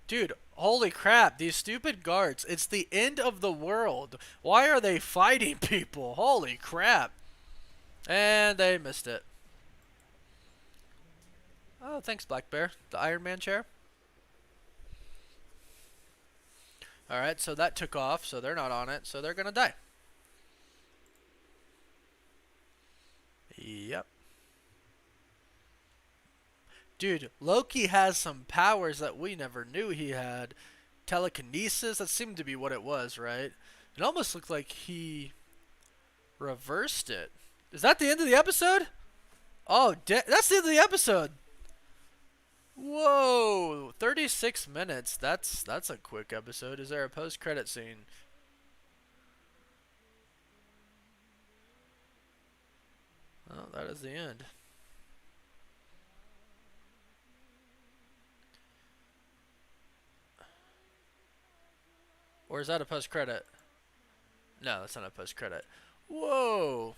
Dude, holy crap, these stupid guards. It's the end of the world. Why are they fighting people? Holy crap. And they missed it. Oh, thanks, Black Bear. The Iron Man chair. Alright, so that took off, so they're not on it, so they're gonna die. Yep. Dude, Loki has some powers that we never knew he had. Telekinesis, that seemed to be what it was, right? It almost looked like he reversed it. Is that the end of the episode? Oh, that's the end of the episode. Whoa, 36 minutes. That's a quick episode. Is there a post-credit scene? Oh, that is the end. Or is that a post-credit? No, that's not a post-credit. Whoa.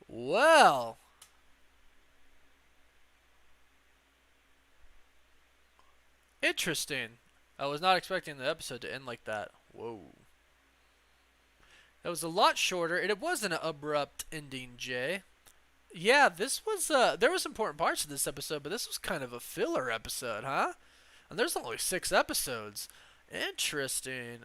Well, interesting. I was not expecting the episode to end like that. Whoa. It was a lot shorter. It was an abrupt ending, Jay. Yeah, this was there was important parts of this episode, but this was kind of a filler episode, huh? And there's only 6 episodes. Interesting.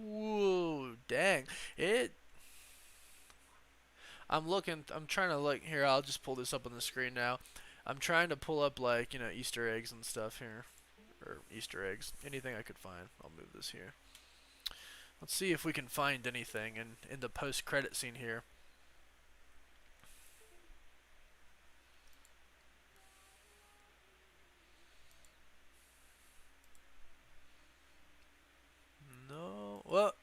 Whoa, dang. It I'm looking I'm trying to look here. I'll just pull this up on the screen now. I'm trying to pull up, like, Easter eggs and stuff here, or Easter eggs, anything I could find. I'll move this here. Let's see if we can find anything in the post-credit scene here. No. What?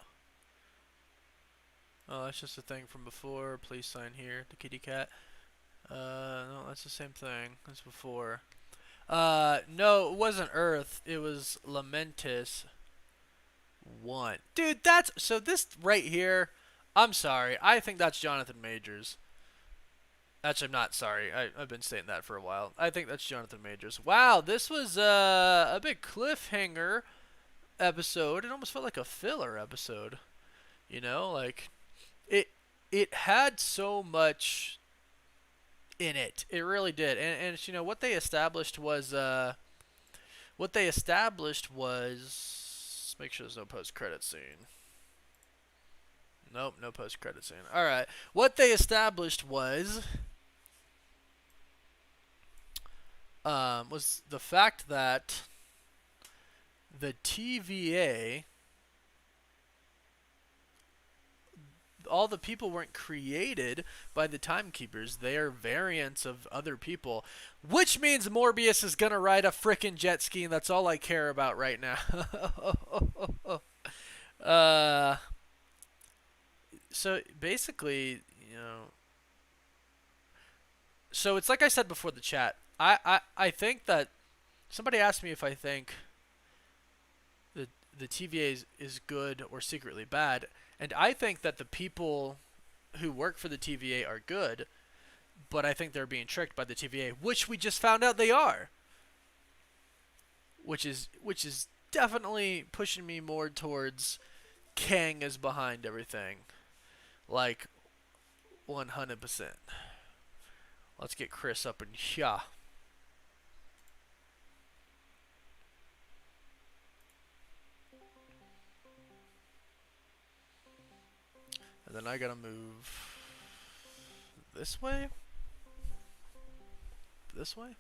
Oh, that's just a thing from before. Please sign here. The kitty cat. No, that's the same thing as before. No, it wasn't Earth. It was Lamentis 1. Dude, that's so this right here. I'm sorry. I think that's Jonathan Majors. Actually, I'm not sorry. I've been saying that for a while. I think that's Jonathan Majors. Wow, this was a big cliffhanger episode. It almost felt like a filler episode. Like it it had so much in it. It really did. And what they established was make sure there's no post credit scene. Nope, no post credit scene. All right. What they established was the fact that the TVA, all the people weren't created by the timekeepers. They are variants of other people, which means Morbius is gonna ride a frickin' jet ski, and that's all I care about right now. uh, so basically, so it's like I said before the chat. I think that somebody asked me if I think the TVA is good or secretly bad, and I think that the people who work for the TVA are good, but I think they're being tricked by the TVA, which we just found out they are. Which is definitely pushing me more towards Kang is behind everything, like 100%. Let's get Chris up in here. And then I gotta move This way? This way?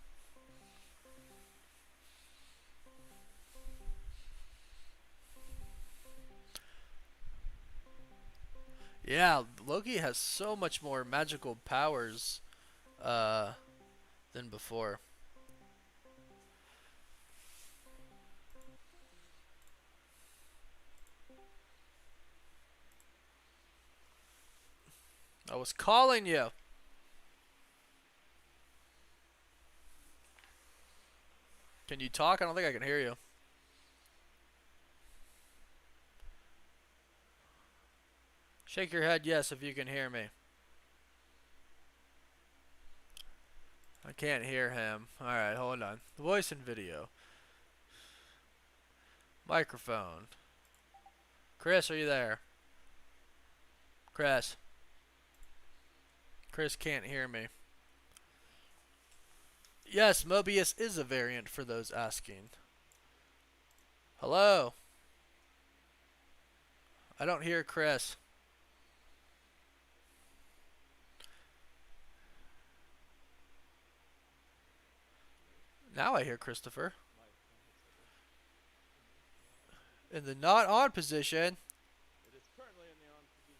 Yeah, Loki has so much more magical powers uh, than before. I was calling you. Can you talk? I don't think I can hear you. Shake your head yes if you can hear me. I can't hear him. Alright, hold on. Voice and video. Microphone. Chris, are you there? Chris. Chris can't hear me. Yes, Mobius is a variant for those asking. Hello? I don't hear Chris. Now I hear Christopher. In the not on position. It is currently in the on position.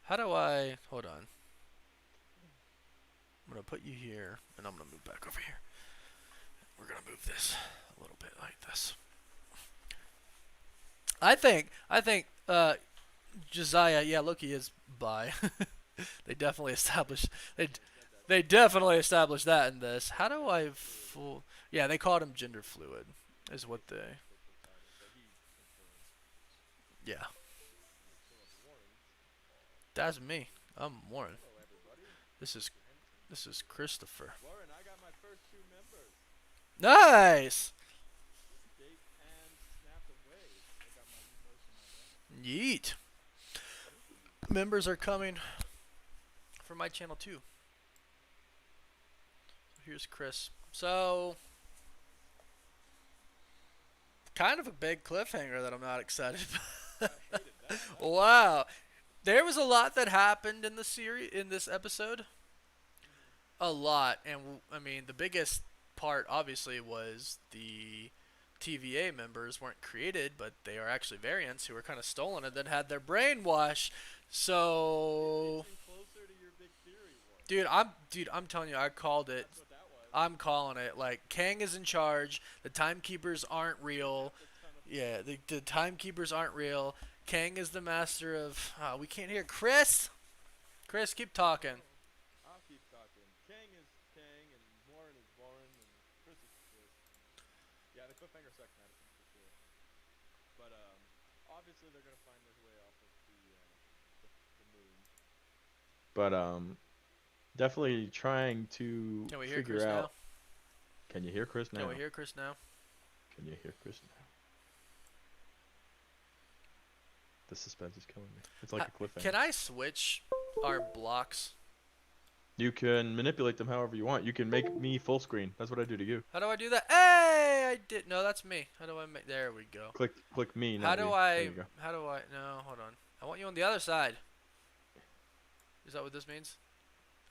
How do I... Hold on. I'm going to put you here, and I'm going to move back over here. We're going to move this a little bit like this. I think, Josiah, yeah, Loki is bi. They definitely established, they definitely established that in this. How do I fool? Yeah, they called him gender fluid, is what they, yeah. That's me. I'm Warren. Hello, everybody. This is Christopher. Warren, I got my first 2 members. Nice! Jake and Snap away. I got my new nose in my band. Yeet. Members are coming for my channel too. Here's Chris. So, kind of a big cliffhanger that I'm not excited about. I hated that. Wow. There was a lot that happened in the series, in this episode. A lot. And, I mean, the biggest part, obviously, was the TVA members weren't created, but they are actually variants who were kind of stolen and then had their brainwash. So, Inching closer to your big theory, Warren. I'm telling you, I called it. That's what that was. I'm calling it. Like, Kang is in charge. The timekeepers aren't real. Yeah, the timekeepers aren't real. Kang is the master of... Oh, we can't hear. Chris? Chris, keep talking. I'll keep talking. Kang is Kang, and Warren is Warren, and Chris is Chris. Yeah, the cliffhanger sucked, Madison, for sure. But, obviously they're gonna find their way off of the moon. But, definitely trying to Can we hear figure Chris out... now? Can you hear Chris now? Can we hear Chris now? Can you hear Chris now? The suspense is killing me. It's like a cliffhanger. Can I switch our blocks? You can manipulate them however you want. You can make me full screen. That's what I do to you. How do I do that? Hey, I did. No, that's me. How do I make? There we go. Click me. How not do you. I? There you go. How do I? No, hold on. I want you on the other side. Is that what this means?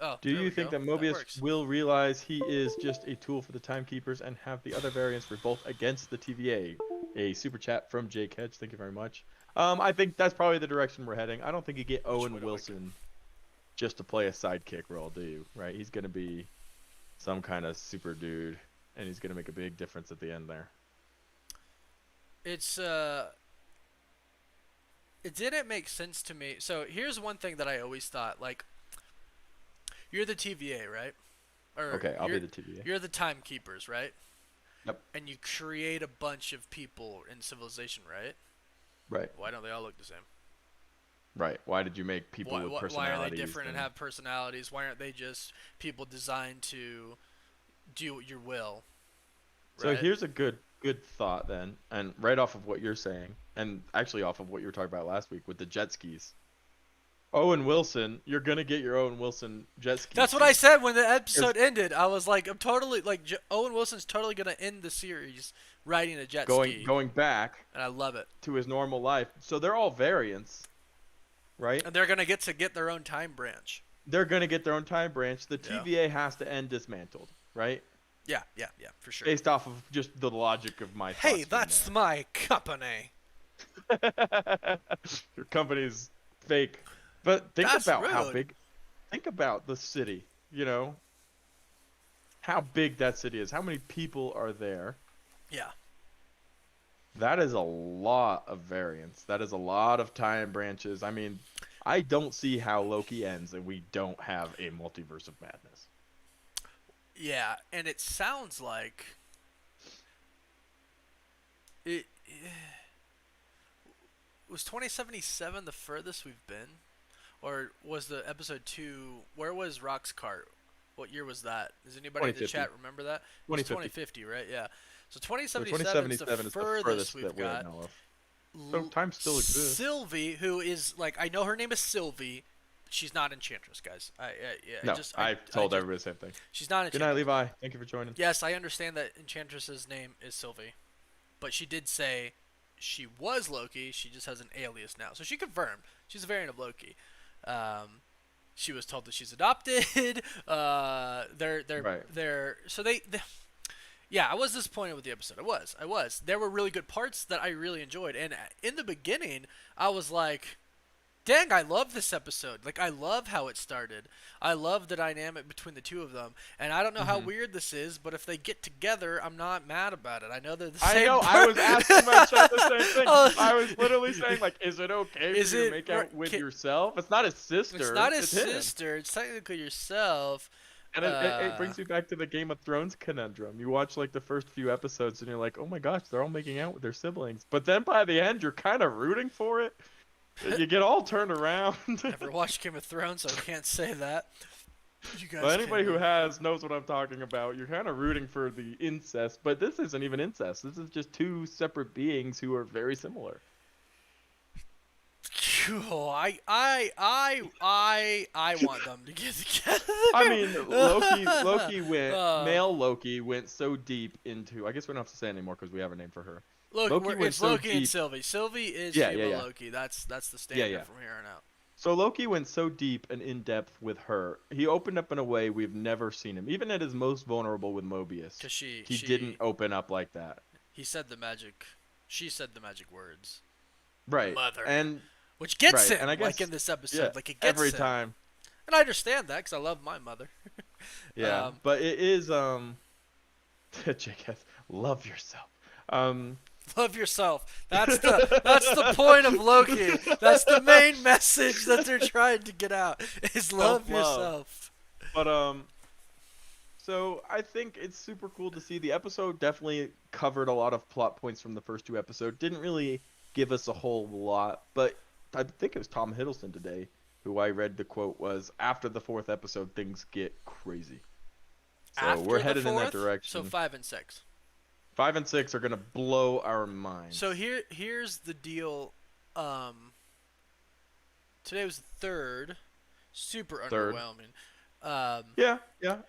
Oh. Do there you we think go. that Mobius works. will realize he is just a tool for the timekeepers and have the other variants revolt against the TVA? A super chat from Jake Hedge. Thank you very much. I think that's probably the direction we're heading. I don't think you get Owen Wilson just to play a sidekick role, do you? Right? He's gonna be some kind of super dude, and he's gonna make a big difference at the end there. It didn't make sense to me. So here's one thing that I always thought, like, you're the TVA, right? Or Okay, I'll be the TVA. You're the timekeepers, right? Yep. And you create a bunch of people in civilization, right? Right. Why don't they all look the same? Right. Why did you make people with personalities? Why are they different and have personalities? Why aren't they just people designed to do your will? So Right? here's a good thought then, and right off of what you're saying, and actually off of what you were talking about last week with the jet skis. Owen Wilson, you're gonna get your Owen Wilson jet ski. That's what I said when the episode ended. I was like, I'm totally like Owen Wilson's totally gonna end the series riding a jet ski. Going back. And I love it. To his normal life. So they're all variants, right? And they're gonna get their own time branch. they're gonna get their own time branch. The Yeah. TVA has to end dismantled, right? Yeah, yeah, yeah, for sure. Based off of just the logic of my Hey, thoughts from that's my company. there. Your company's fake, but think That's about how rude. big. Think about the city. You know how big that city is. How many people are there? Yeah. That is a lot of variance. That is a lot of time branches. I mean, I don't see how Loki ends and we don't have a multiverse of madness. Yeah, and it sounds like it was 2077 the furthest we've been, or was the episode 2? Where was Rock's cart? What year was that? Does anybody in the 2050. chat remember that? It was 2050. 2050, right? Yeah. So So 2077 is the 2077 is the furthest furthest that we've we got. know of. So time still exists. Sylvie, who is like, I know her name is Sylvie. She's not Enchantress, guys. Yeah, No, I told just, everybody the same thing. she's not Good night, Enchantress. Levi. Thank you for joining. Yes, I understand that Enchantress's name is Sylvie, but she did say she was Loki. She just has an alias now, so she confirmed she's a variant of Loki. She was told that she's adopted. Right. So yeah, I was disappointed with the episode. I was. There were really good parts that I really enjoyed, and in the beginning, I was like, dang, I love this episode. Like, I love how it started. I love the dynamic between the two of them. And I don't know how weird this is, but if they get together, I'm not mad about it. I know they're the same I know. person. I was asking my chat the same thing. Oh. I was literally saying, like, is it okay Is for you it to make out with can- yourself? It's not his sister. It's not his it's him. sister. It's technically yourself. And it brings me back to the Game of Thrones conundrum. You watch, like, the first few episodes, and you're like, oh my gosh, they're all making out with their siblings. But then by the end, you're kind of rooting for it. You get all turned around. Never watched Game of Thrones, so I can't say that. You guys. But anybody can, who has knows what I'm talking about. You're kind of rooting for the incest, but this isn't even incest. This is just two separate beings who are very similar. Cool. I want them to get together. I mean, male Loki went so deep into. I guess we don't have to say it anymore because we have a name for her. It's Loki and Sylvie. Sylvie is female Loki. That's the standard from here on out. So Loki went so deep and in depth with her. He opened up in a way we've never seen him. Even at his most vulnerable with Mobius, Cause she didn't open up like that. He said the magic. She said the magic words. Right. Mother. And which gets right. him, and I guess, like in this episode, yeah, like it gets every him. time. And I understand that because I love my mother. Yeah, but it is JKS, love yourself. Love yourself. That's the point of Loki. That's the main message that they're trying to get out is love yourself. But so I think it's super cool to see. The episode definitely covered a lot of plot points from the first two episodes. Didn't really give us a whole lot, but I think it was Tom Hiddleston today who I read the quote was, after the fourth episode things get crazy. So After we're the fourth, in that So direction. 5 and 6. 5 and 6 are gonna blow our minds. So here's the deal. Today was the 3rd. Super underwhelming. Yeah.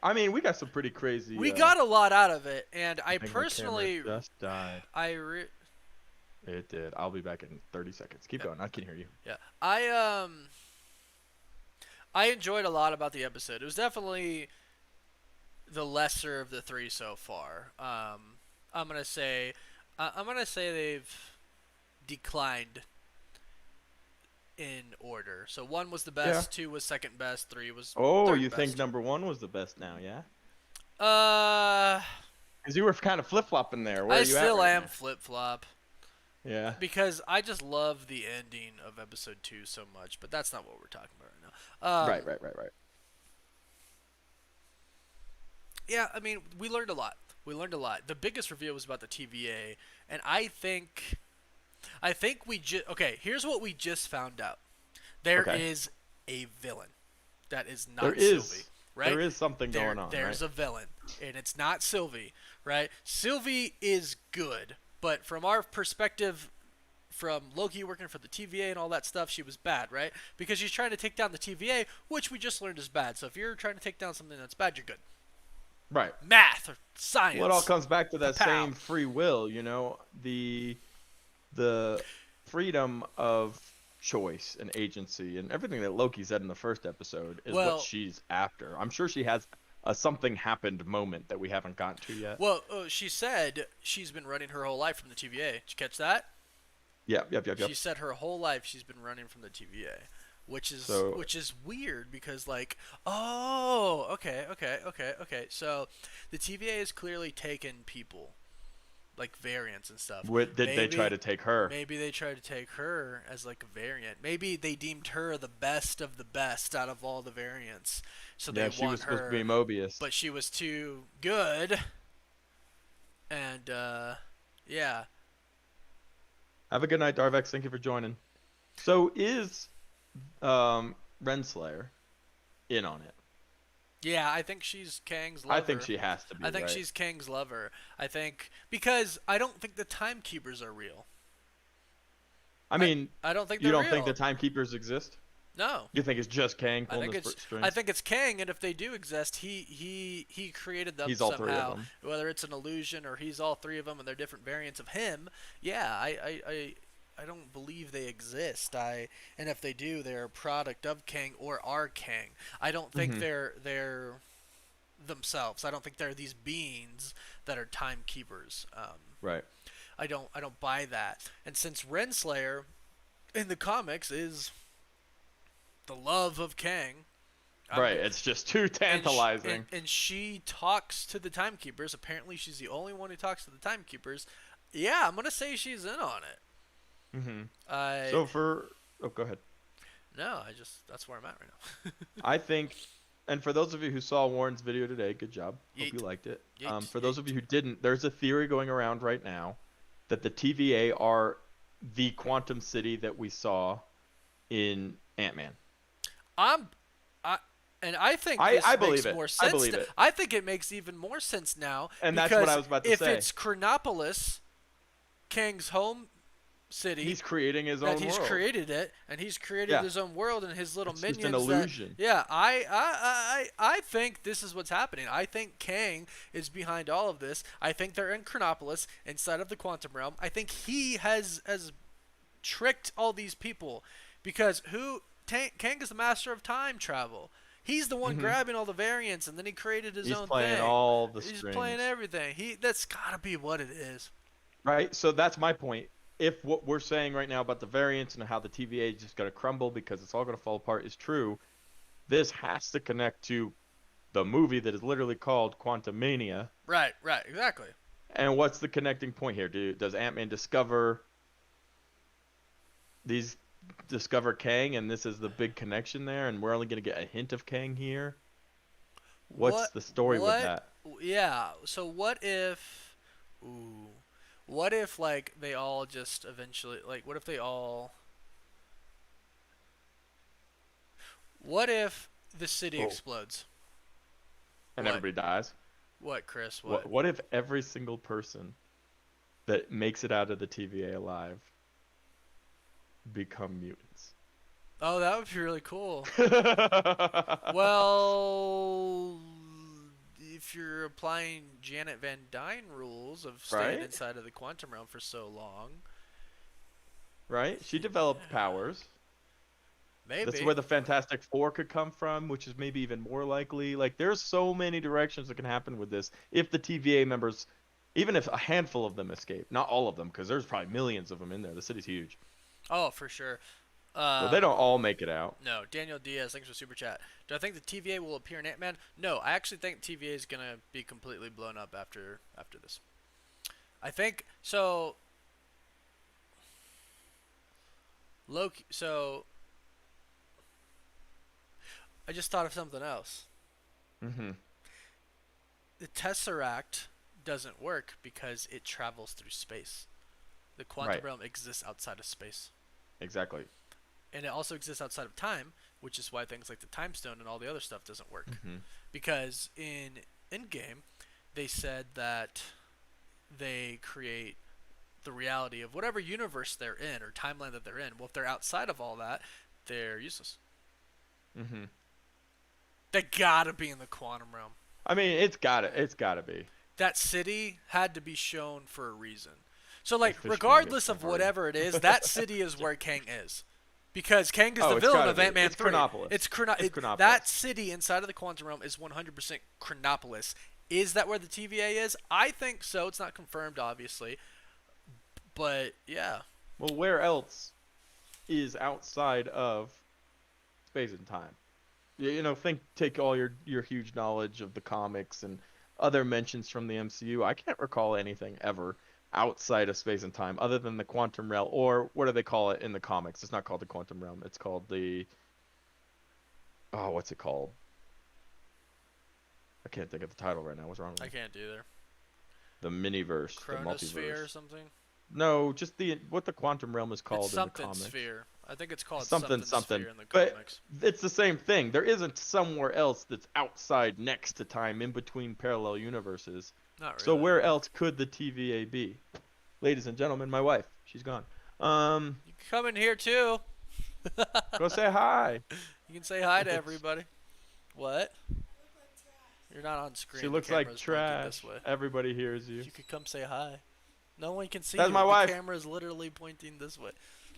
I mean, we got some pretty crazy. We got a lot out of it, and I think personally my camera just died. It did. I'll be back in 30 seconds. Keep going. I can hear you. Yeah. I enjoyed a lot about the episode. It was definitely the lesser of the 3 so far. I'm gonna say they've declined in order. So 1 was the best, 2 was second best, 3 was third you best. think number 1 was the best now, yeah? Because you were kind of flip-flopping there. Where I are you still at right am now? flip-flop. Yeah. Because I just love the ending of episode 2 so much, but that's not what we're talking about right now. Right. Yeah, I mean, we learned a lot. The biggest reveal was about the TVA, and I think we just... Okay, here's what we just found out. There is a villain that is not Sylvie, right? There is something going on, There's right? a villain, and it's not Sylvie, right? Sylvie is good, but from our perspective, from Loki working for the TVA and all that stuff, she was bad, right? Because she's trying to take down the TVA, which we just learned is bad. So if you're trying to take down something that's bad, you're good. Right. Math or science. Well, it all comes back to that Pow. same free will, you know, the freedom of choice and agency, and everything that Loki said in the first episode is what Well, she's after. I'm sure she has a something happened moment that we haven't gotten to yet. she said she's been running her whole life from the TVA. Did you catch that? Yep. She said her whole life she's been running from the TVA, So which is weird because like, oh, okay. So the TVA has clearly taken people, like variants and stuff. did they try to take her? Maybe they tried to take her as like a variant. Maybe they deemed her the best of the best out of all the variants, so they Yeah, she was want supposed to be her. Mobius. But she was too good, and yeah. Have a good night, Darvex. Thank you for joining. So is Renslayer in on it? Yeah, I think she's Kang's lover. I think she has to be. I think right? she's Kang's lover. I think because I don't think the timekeepers are real. I mean, I don't think you they're don't real. think the timekeepers exist? No. You think it's just Kang I pulling think the it's strings? I think it's Kang, and if they do exist, he created them He's all somehow. three of them. Whether it's an illusion or he's all three of them, and they're different variants of him. Yeah, I don't believe they exist. And if they do, they're a product of Kang or are Kang. I don't think Mhm. they're themselves. I don't think they're these beings that are timekeepers. Right. I don't buy that. And since Renslayer in the comics is the love of Kang, Right. It's just too tantalizing. and she talks to the timekeepers. Apparently, she's the only one who talks to the timekeepers. Yeah, I'm gonna say she's in on it. So go ahead. No, that's where I'm at right now. I think, and for those of you who saw Warren's video today, good job. Hope you Yeet. liked it. Yeet, For those yeet. of you who didn't, there's a theory going around right now that the TVA are the quantum city that we saw in Ant-Man. I'm, I, and I think I this believe makes it. more I sense. believe it. I think it makes even more sense now. And because that's what I was about to if say. it's Chronopolis, Kang's home city, He's creating his that own he's world. created it, and he's created Yeah. his own world and his little It's minions. just an illusion. Yeah, I think this is what's happening. I think Kang is behind all of this. I think they're in Chronopolis inside of the quantum realm. I think he has tricked all these people because Kang is the master of time travel. He's the one grabbing all the variants, and then he created his He's own playing thing. all the He's strings. playing everything. That's gotta be what it is. Right? So that's my point. If what we're saying right now about the variants and how the TVA is just going to crumble because it's all going to fall apart is true, this has to connect to the movie that is literally called Quantumania. Right, exactly. And what's the connecting point here? Does Ant-Man discover Kang, and this is the big connection there, and we're only going to get a hint of Kang here? What's the story with that? Yeah. So what if? Ooh. What if like they all just eventually like? What if they all? What if the city Oh. explodes? And What? everybody dies? What, Chris? What? What if every single person that makes it out of the TVA alive become mutants? Oh, that would be really cool. Well, if you're applying Janet Van Dyne rules of staying Right? inside of the quantum realm for so long, Right? She developed powers. maybe. That's where the Fantastic Four could come from, which is maybe even more likely. Like, there's so many directions that can happen with this. If the TVA members, even if a handful of them escape, not all of them, because there's probably millions of them in there. The city's huge. Oh, for sure. But they don't all make it out. No, Daniel Diaz, thanks for super chat. Do I think the TVA will appear in Ant-Man? No, I actually think TVA is gonna be completely blown up after this. I think so. Loki. So I just thought of something else. Mm-hmm. The Tesseract doesn't work because it travels through space. The quantum Right. realm exists outside of space. Exactly. And it also exists outside of time, which is why things like the time stone and all the other stuff doesn't work. Mm-hmm. Because in Endgame, they said that they create the reality of whatever universe they're in or timeline that they're in. Well, if they're outside of all that, they're useless. Mm-hmm. They gotta be in the quantum realm. I mean, it's gotta be. That city had to be shown for a reason. So, like, fish can regardless get of hard. whatever it is, that city is where Kang is. Because Kang is Oh, the it's villain gotta of be. Ant-Man It's 3. Chronopolis. It's It's Chronopolis. that city inside of the quantum realm is 100% Chronopolis. Is that where the TVA is? I think so. It's not confirmed, obviously, but yeah. Well, where else is outside of space and time? Take all your huge knowledge of the comics and other mentions from the MCU. I can't recall anything ever outside of space and time other than the quantum realm, or what do they call it in the comics? It's not called the quantum realm. It's called the what's it called? I can't think of the title right now. What's wrong with I me? can't either. The miniverse, the Chronosphere or multiverse. something? No, just the what the quantum realm is It's called in the something comics. sphere. I think it's called Something something something. sphere in the But comics. it's the same thing. There isn't somewhere else that's outside next to time in between parallel universes. Not So really. where else could the TVA be? Ladies and gentlemen, my wife. She's gone. Um, You can come in here too. go say hi. You can say hi to everybody. What? You're not on screen. She The looks like camera's pointing this trash. way. Everybody hears you. You could come say hi. No one can see That's you. my The wife. camera is literally pointing this way.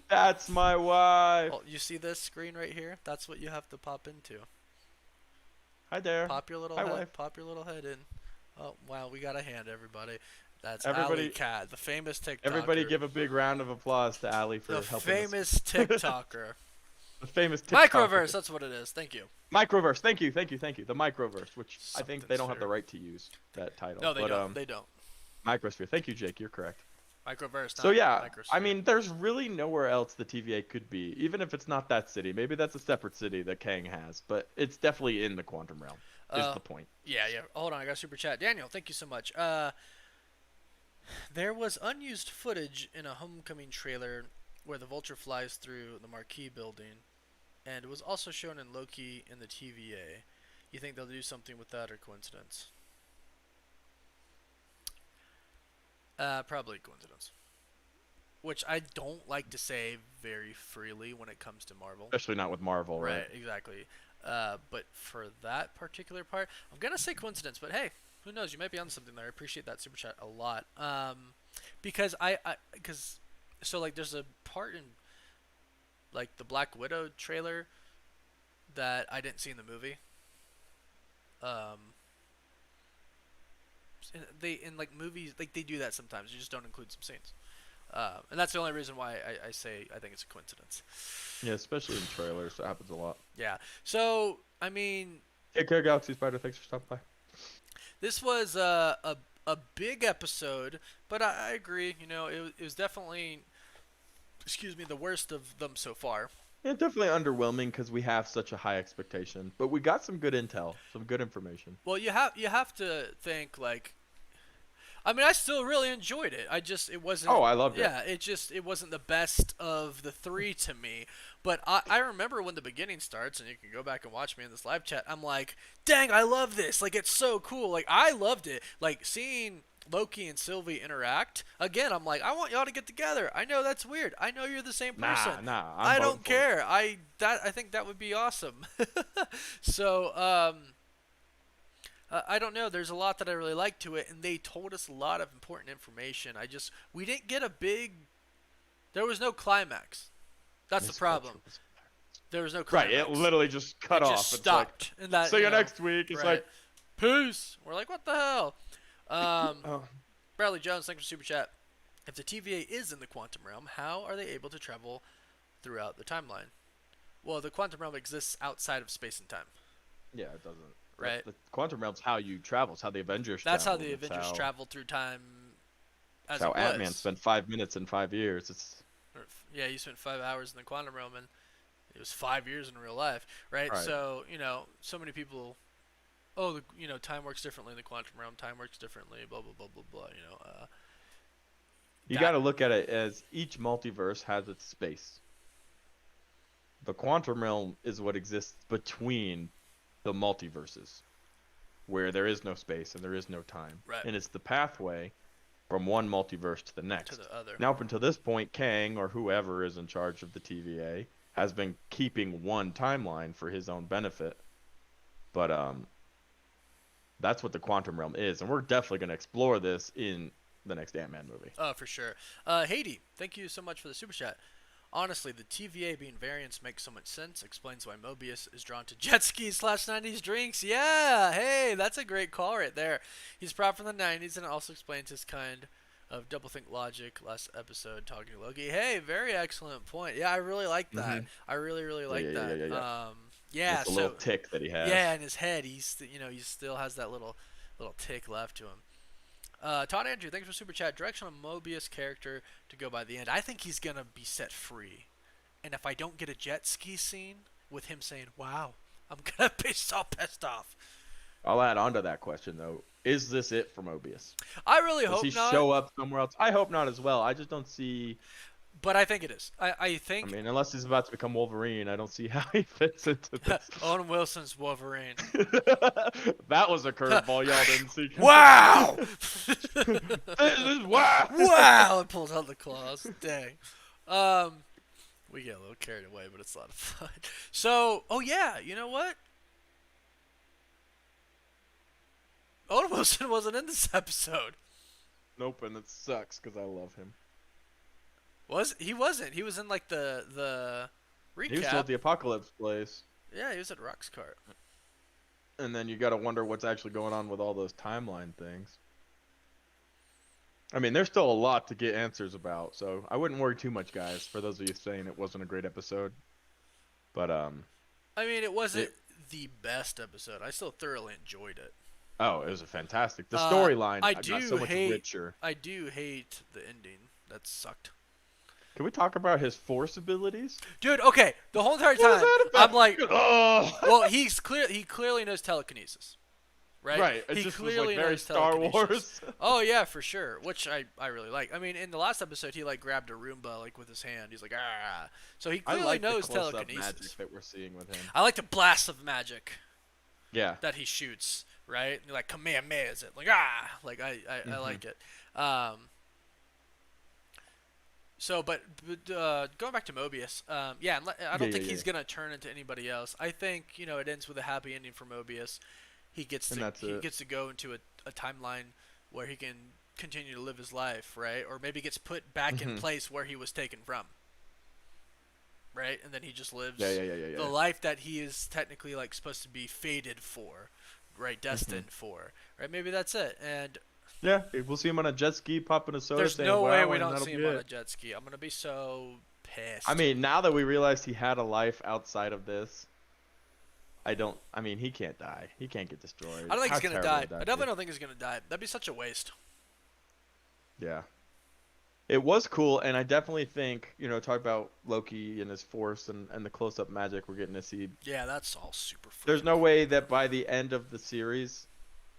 That's my wife. Oh, you see this screen right here? That's what you have to pop into. Hi there. Pop your little Hi, head. wife. Pop your little head in. Oh wow, we got a hand, everybody. That's Everybody- Alley Cat, the famous TikToker. Everybody give a big round of applause to Ali for the helping us. famous TikToker. The famous TikToker. Microverse. That's what it is. Thank you. Microverse. Thank you. The Microverse, which I think Something they don't have the sphere. right to use that title. No, they but, don't. They don't. Microsphere. Thank you, Jake. You're correct. Microverse. So not yeah, Microsphere. I mean, there's really nowhere else the TVA could be, even if it's not that city. Maybe that's a separate city that Kang has, but it's definitely in the quantum realm. Is the point? Yeah. Hold on, I got a super chat. Daniel, thank you so much. There was unused footage in a Homecoming trailer where the Vulture flies through the Marquee building, and it was also shown in Loki in the TVA. You think they'll do something with that, or coincidence? Probably coincidence. Which I don't like to say very freely when it comes to Marvel. Especially not with Marvel, right? Exactly. But for that particular part, I'm gonna say coincidence. But hey, who knows? You might be on something there. I appreciate that super chat a lot. Because so like there's a part in like the Black Widow trailer that I didn't see in the movie. They in like movies like they do that sometimes. You just don't include some scenes. And that's the only reason why I say I think it's a coincidence. Yeah, especially in trailers, that happens a lot. Yeah. So I mean, Take care, Galaxy Spider. Thanks for stopping by. this was a big episode, but I agree. You know, it was definitely, excuse me, the worst of them so far. Yeah, definitely underwhelming because we have such a high expectation, but we got some good intel, some good information. Well, you have to think like. I mean, I still really enjoyed it. It wasn't. Oh, I loved it. Yeah, it wasn't the best of the three to me. But I remember when the beginning starts, and you can go back and watch me in this live chat. I'm like, dang, I love this. Like, it's so cool. Like, I loved it. Like, seeing Loki and Sylvie interact again. I'm like, I want y'all to get together. I know that's weird. I know you're the same person. Nah, I I'm don't voting for it. care. I think that would be awesome. So I don't know. There's a lot that I really like to it, and they told us a lot of important information. We didn't get a big. There was no climax. That's the problem. There was no Right, climax. it literally just cut It off. just It's stopped. like, and that, see you you know, next week. It's right. like, Peace. We're like, what the hell? oh, Bradley Jones, thanks for super chat. If the TVA is in the quantum realm, how are they able to travel throughout the timeline? Well, the quantum realm exists outside of space and time. yeah, it doesn't. Right. The quantum realm's how you travel. It's how the Avengers That's how traveled. the It's Avengers travel through time. As It's how it was. Ant-Man spent 5 minutes in 5 years. Yeah, you spent 5 hours in the quantum realm, and it was 5 years in real life, right? Right. So so many people, time works differently in the quantum realm. Time works differently. Blah blah blah blah blah. You got to look at it as each multiverse has its space. The quantum realm is what exists between the multiverses, where there is no space and there is no time. Right. And it's the pathway from one multiverse to the next. to the other. Now, up until this point, Kang, or whoever is in charge of the TVA, has been keeping one timeline for his own benefit. But that's what the quantum realm is, and we're definitely going to explore this in the next Ant-Man movie. Oh, for sure. Haiti, thank you so much for the super chat. Honestly, the TVA being variants makes so much sense. Explains why Mobius is drawn to jet skis slash 90s drinks. Yeah, hey, that's a great call right there. He's proud from the 90s and it also explains his kind of doublethink logic last episode talking to Loki. Hey, very excellent point. Yeah, I really like that. Mm-hmm. I really, really Yeah, like yeah, yeah, that. yeah, yeah. Yeah, That's a little so tick that he has. yeah, in his head, he still has that little tick left to him. Todd Andrew, thanks for super chat. Direction on Mobius character to go by the end. I think he's gonna be set free, and if I don't get a jet ski scene with him saying "Wow," I'm gonna be so pissed off. I'll add on to that question though. Is this it for Mobius? I really Does hope he not, show up somewhere else? I hope not as well. I just don't see. but I think it is. I I think mean, unless he's about to become Wolverine, I don't see how he fits into this. Owen Wilson's Wolverine. That was a curveball y'all didn't see. Wow! This is wow. Wow! It pulls out the claws. Dang. We get a little carried away, but it's a lot of fun. So, oh yeah, you know what? Owen Wilson wasn't in this episode. Nope, and it sucks because I love him. He wasn't. He was in like the recap. He was still at the Apocalypse place. Yeah, he was at Roxcart. And then you got to wonder what's actually going on with all those timeline things. I mean, there's still a lot to get answers about, so I wouldn't worry too much, guys. For those of you saying it wasn't a great episode, but I mean, it wasn't the best episode. I still thoroughly enjoyed it. oh, it was a fantastic. The storyline I got do so much hate. richer. I do hate the ending. That sucked. Can we talk about his force abilities? Dude, okay, the whole entire What is time that about? I'm like, oh. well, he clearly knows telekinesis, right? Right. It He just was clearly like very knows Star telekinesis. Wars. Oh yeah, for sure. Which I really like. I mean, in the last episode, he like grabbed a Roomba like with his hand. He's like, ah. So he I clearly like knows the close-up telekinesis. magic that we're seeing with him. I like the blast of magic Yeah. that he shoots. Right? Like Kamehameha is it? Like like I like it. So, but going back to Mobius, yeah, I don't think he's gonna turn into anybody else. I think it ends with a happy ending for Mobius. He gets to go into a timeline where he can continue to live his life, right? Or maybe gets put back in place where he was taken from, right? And then he just lives the life that he is technically like supposed to be fated for, right? Destined for, right? Maybe that's it. And yeah, we'll see him on a jet ski, popping a soda. there's saying, no wow, way we and don't that'll see be him on it. a jet ski. I'm gonna be so pissed. I mean, now that we realized he had a life outside of this, I mean, he can't die. He can't get destroyed. I don't think How he's gonna terrible die. would that I definitely be? don't think he's gonna die. That'd be such a waste. Yeah. It was cool, and I definitely think, talk about Loki and his force and the close-up magic we're getting to see. Yeah, that's all super fun. There's no way that by the end of the series,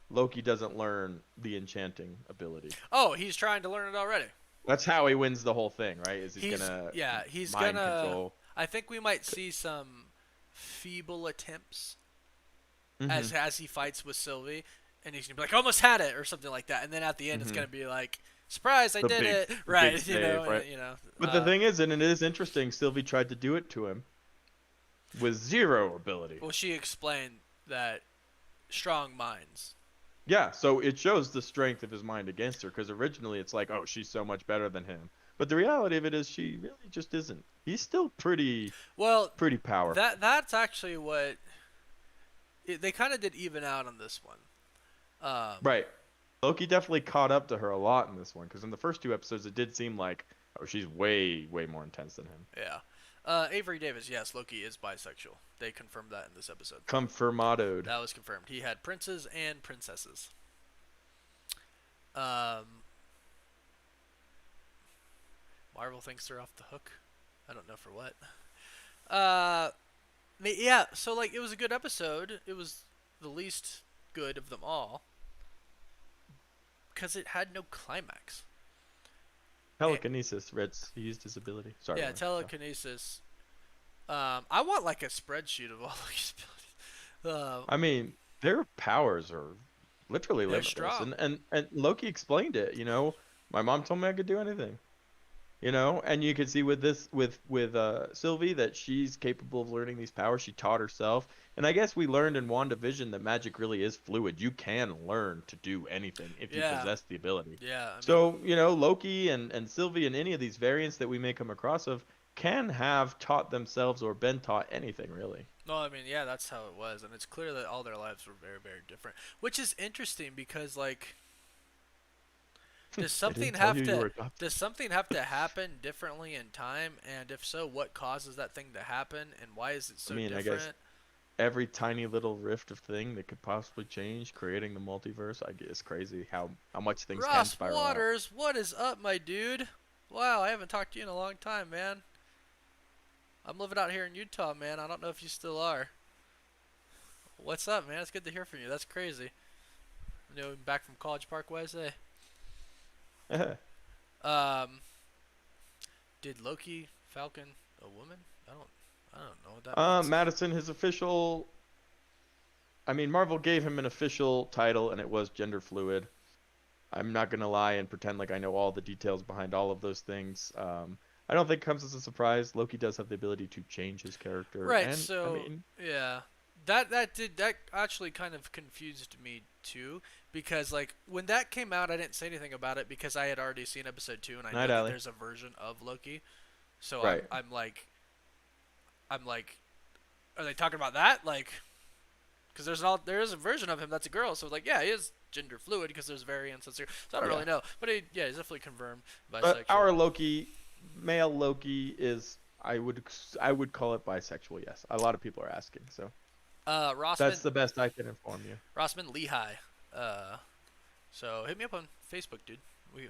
Loki doesn't learn the enchanting ability. Oh, he's trying to learn it already. That's how he wins the whole thing, right? Is he's gonna he's mind gonna. control. I think we might see some feeble attempts Mhm. as he fights with Sylvie, and he's gonna be like, "Almost had it" or something like that, and then at the end it's gonna be like, "Surprise, I The did big- it!" the Right? big save, right? But the uh, thing is, and it is interesting, Sylvie tried to do it to him with zero ability. Well, she explained that strong minds. Yeah, so it shows the strength of his mind against her, because originally it's like, oh, she's so much better than him. But the reality of it is she really just isn't. He's still pretty powerful. That's actually what they kind of did even out on this one. Right. Loki definitely caught up to her a lot in this one, because in the first two episodes it did seem like, oh, she's way, way more intense than him. Yeah. Avery Davis, yes, Loki is bisexual. They confirmed that in this episode. Confirmadoed. That was confirmed. He had princes and princesses. Marvel thinks they're off the hook. I don't know for what. Yeah, so like it was a good episode. It was the least good of them all because it had no climax. Telekinesis, Reds, he used his ability. Sorry. Yeah, Ryan. telekinesis. I want like a spreadsheet of all these abilities. I mean, their powers are literally They're limitless, strong. and Loki explained it. My mom told me I could do anything. And you can see with this with Sylvie that she's capable of learning these powers. She taught herself, and I guess we learned in WandaVision that magic really is fluid. You can learn to do anything if you possess the ability. Yeah. So Loki and Sylvie and any of these variants that we may come across can have taught themselves or been taught anything really. No, I mean, yeah, that's how it was, and it's clear that all their lives were very, very different, which is interesting because like, does They something didn't tell have you you to were adopted. does something have to happen differently in time, and if so, what causes that thing to happen, and why is it I so mean, I guess different? every tiny little rift of thing that could possibly change, creating the multiverse. I guess crazy how much things can Ross spiral out. Waters, what is up, my dude? Wow, I haven't talked to you in a long time, man. I'm living out here in Utah, man. I don't know if you still are. What's up, man? It's good to hear from you. That's crazy. You know, back from College Park, USA. Um, did Loki Falcon a woman? I don't know what that means. Madison, his official. I mean, Marvel gave him an official title, and it was gender fluid. I'm not gonna lie and pretend like I know all the details behind all of those things. I don't think it comes as a surprise. Loki does have the ability to change his character, Right. and I So mean, yeah, that actually kind of confused me too because like when that came out, I didn't say anything about it because I had already seen episode 2 and I Night know that Alley, there's a version of Loki. So right? I'm like, are they talking about that? Like, because there is a version of him that's a girl. So like, yeah, he is gender fluid because there's variants. So I don't Yeah, really know, but yeah, he's definitely confirmed but bisexual. our Loki, male Loki, is I would call it bisexual. Yes, a lot of people are asking, so Rossman that's the best I can inform you. Rossman Lehigh. Uh, so hit me up on Facebook, dude.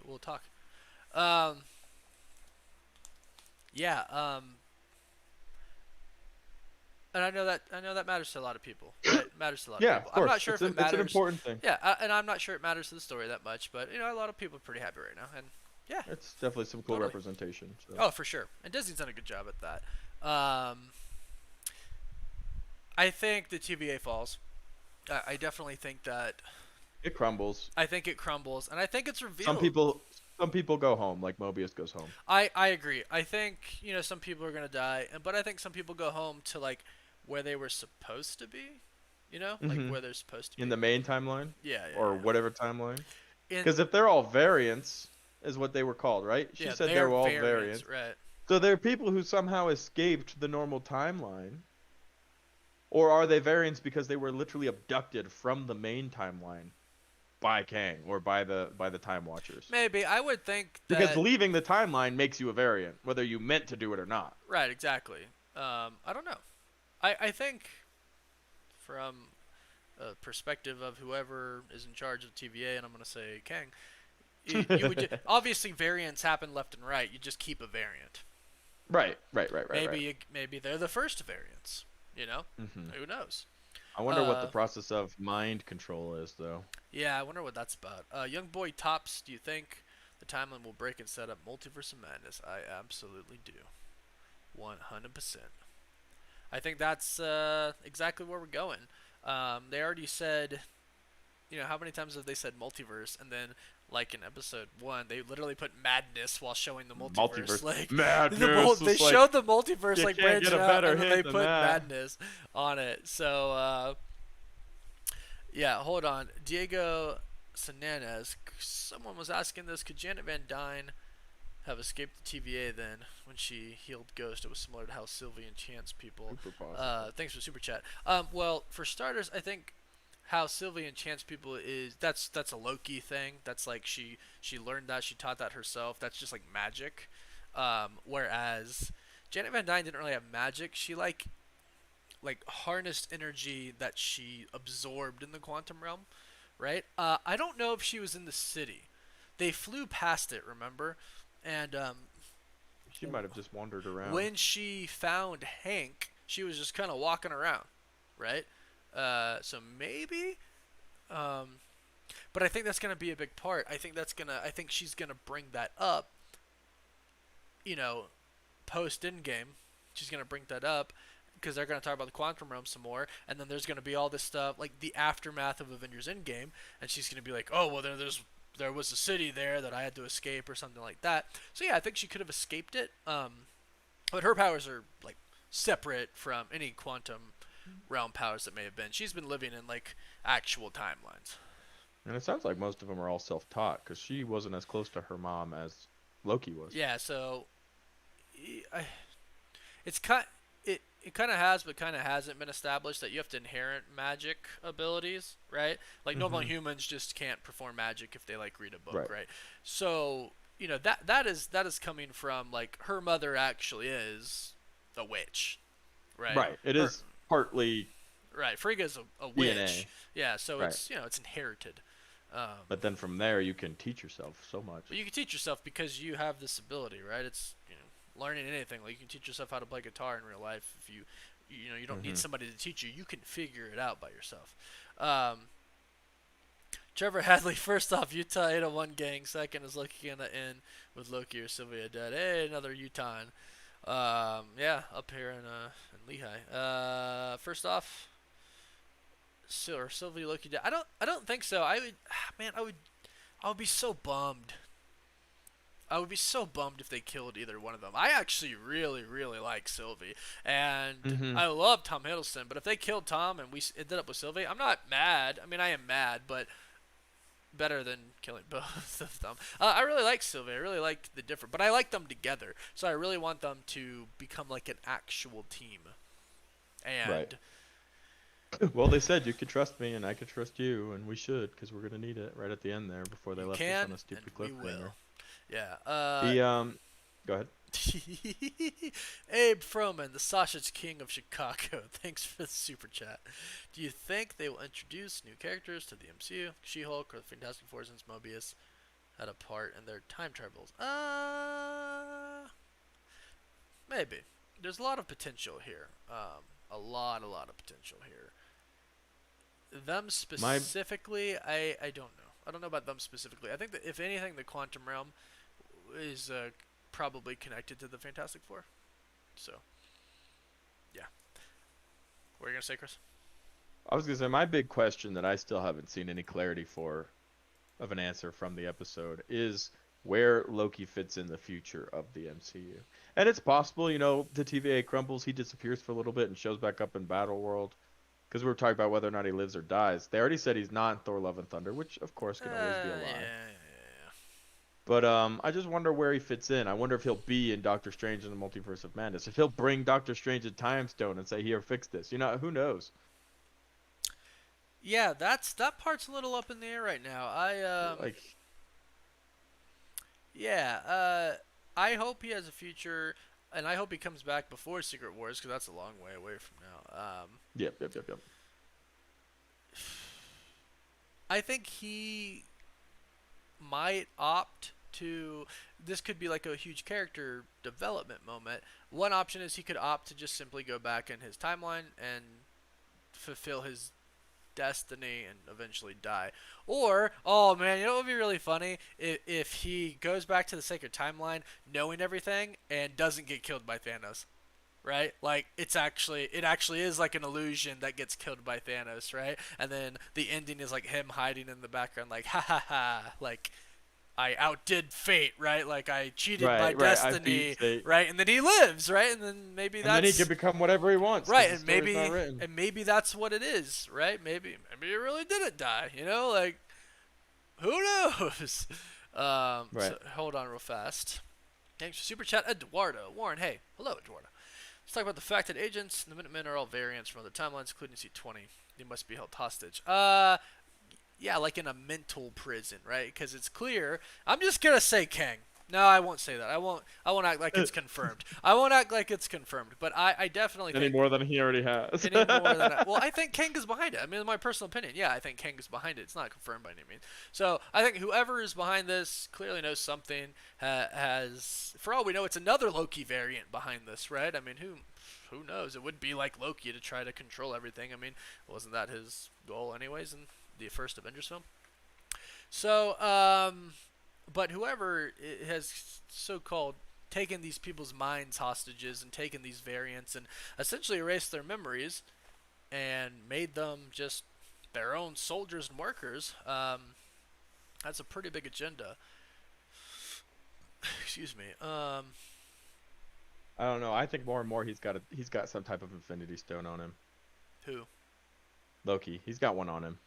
We'll talk. Um, yeah. And I know that matters to a lot of people. Right? It matters to a lot of Yeah, of people. I'm not course, sure if it it's an matters. important thing. Yeah, and I'm not sure it matters to the story that much, but a lot of people are pretty happy right now, and yeah, It's definitely some cool totally. representation. So. Oh, for sure. And Disney's done a good job at that. I think the TVA falls. I definitely think that. It crumbles. I think it crumbles, and I think it's Some revealed. people some people go home, like Mobius goes home. I agree. I think some people are gonna die, but I think some people go home to like where they were supposed to be. Like Hmm. where they're supposed to In be. the main timeline Yeah, or yeah, whatever timeline. yeah. Because if they're all variants, is what they were called, right? She Yeah, said they they're were all variants, variants. right? So they're people who somehow escaped the normal timeline, or are they variants because they were literally abducted from the main timeline by Kang or by the Time Watchers? Maybe I would think Because that. leaving the timeline makes you a variant, whether you meant to do it or not. Right, exactly. I don't know. I think from a perspective of whoever is in charge of TVA, and I'm gonna say Kang, you would obviously variants happen left and right. You just keep a variant. Right, right, right, right, right. Maybe they're the first variants. Hmm. Who knows? I wonder what the Uh, process of mind control is, though. yeah, I wonder what that's about. Young boy tops. Do you think the timeline will break and set up multiverse of madness? I absolutely do. 100%. I think that's exactly where we're going. They already said, how many times have they said multiverse? And then, like in episode 1, they literally put madness while showing the multiverse. Multiverse Like, madness they was like showed the multiverse, you like, can't get branching a out, better and then they hit than put that. madness on it. So, yeah, hold on. Diego Sananez, someone was asking this. Could Janet Van Dyne have escaped the TVA then when she healed Ghost? It was similar to how Sylvie enchants people. Super possible. Thanks for super chat. Well, for starters, I think how Sylvie enchants people is that's a Loki thing. That's like she learned that, she taught that herself. That's just like magic. Whereas Janet Van Dyne didn't really have magic. She like harnessed energy that she absorbed in the quantum realm, right? I don't know if she was in the city. They flew past it, remember? And She might have just wandered around. when she found Hank, she was just kind of walking around, right? So maybe, um, but I think that's gonna be a big part. I think she's gonna bring that up. You know, post in game, she's gonna bring that up because they're gonna talk about the quantum realm some more, and then there's gonna be all this stuff like the aftermath of Avengers Endgame, and she's gonna be like, oh well, there was a city there that I had to escape or something like that. So yeah, I think she could have escaped it. But her powers are like separate from any quantum realm powers that may have been. She's been living in like actual timelines. And it sounds like most of them are all self-taught because she wasn't as close to her mom as Loki was. Yeah, so I, it's kind it kind of has but kind of hasn't been established that you have to inherit magic abilities, right? Like normal Mm-hmm. humans just can't perform magic if they like read a book, Right. right? So, that is coming from like her mother actually is a witch, right? Right. It Her is partly right, Frigga's a witch. DNA. Yeah, so Right. it's inherited. But then from there, you can teach yourself so much. But you can teach yourself because you have this ability, right? It's learning anything. Like you can teach yourself how to play guitar in real life if you don't need Mm-hmm. somebody to teach you. You can figure it out by yourself. Um, Trevor Hadley, first off, Utah 801 gang. Second is Loki gonna end with Loki or Sylvia dead. Hey, another Utah. Yeah, up here in Lehigh. First off, or Sylvia Loki dead. I don't think so. I would, man, I would be so bummed. I would be so bummed if they killed either one of them. I actually really, really like Sylvie, and Mm-hmm. I love Tom Hiddleston. But if they killed Tom and we ended up with Sylvie, I'm not mad. I mean, I am mad, but better than killing both of them. I really like Sylvie. I really like the different, but I like them together. So I really want them to become like an actual team. Right. And Well, they said you could trust me and I could trust you, and we should because we're gonna need it right at the end there before they you left us on can, a and stupid we cliffhanger. will. Yeah. The Go ahead. Abe Froman, the Sausage King of Chicago. Thanks for the super chat. Do you think they will introduce new characters to the MCU? She-Hulk or the Fantastic Four since Mobius had a part in their time travels? Maybe. There's a lot of potential here. A lot of potential here. Them My specifically, I don't know. I don't know about them specifically. I think that if anything, the quantum realm is probably connected to the Fantastic Four. So, yeah. What are you gonna say, Chris? I was gonna say my big question that I still haven't seen any clarity for of an answer from the episode is where Loki fits in the future of the MCU. And it's possible, the TVA crumbles, he disappears for a little bit and shows back up in Battle World. Because we were talking about whether or not he lives or dies. They already said he's not in Thor: Love and Thunder, which of course can always be a lie. Yeah. But I just wonder where he fits in. I wonder if he'll be in Doctor Strange in the Multiverse of Madness. If he'll bring Doctor Strange a time stone and say, "Here, fix this." Who knows? Yeah, that part's a little up in the air right now. Like, Yeah, I hope he has a future, and I hope he comes back before Secret Wars because that's a long way away from now. yep. I think he might opt to. This could be like a huge character development moment. One option is he could opt to just simply go back in his timeline and fulfill his destiny and eventually die. Or, oh man, you know what would be really funny? If he goes back to the sacred timeline knowing everything and doesn't get killed by Thanos. Right? Like it actually is like an illusion that gets killed by Thanos, right? And then the ending is like him hiding in the background like ha ha ha, like I outdid fate, right? Like I cheated my Right. I beat destiny, fate, right? And then he lives, right? And then maybe and then he that's can become whatever he wants because right, the and story's not maybe written. and maybe that's what it is, right? Maybe he really didn't die, like who knows? Right. So hold on real fast. Thanks for super chat, Eduardo Warren. Hey, hello, Eduardo. Let's talk about the fact that agents and the Minutemen are all variants from other timelines, including C-20. They must be held hostage. Yeah, like in a mental prison, right? Because it's clear. I'm just gonna say Kang. No, I won't say that. I won't. I won't act like it's confirmed. I won't act like it's confirmed. But I definitely Any think more than he already has. any more than I, well, I think Kang is behind it. I mean, in my personal opinion, yeah, I think Kang is behind it. It's not confirmed by any means. So I think whoever is behind this clearly knows something. Has, for all we know, it's another Loki variant behind this, right? I mean, who knows? It would be like Loki to try to control everything. I mean, wasn't that his goal anyways in the first Avengers film? So, but whoever has so-called taken these people's minds hostages and taken these variants and essentially erased their memories and made them just their own soldiers and workers, that's a pretty big agenda. Excuse me. I don't know. I think more and more he's got some type of Infinity Stone on him. Who? Loki, he's got one on him.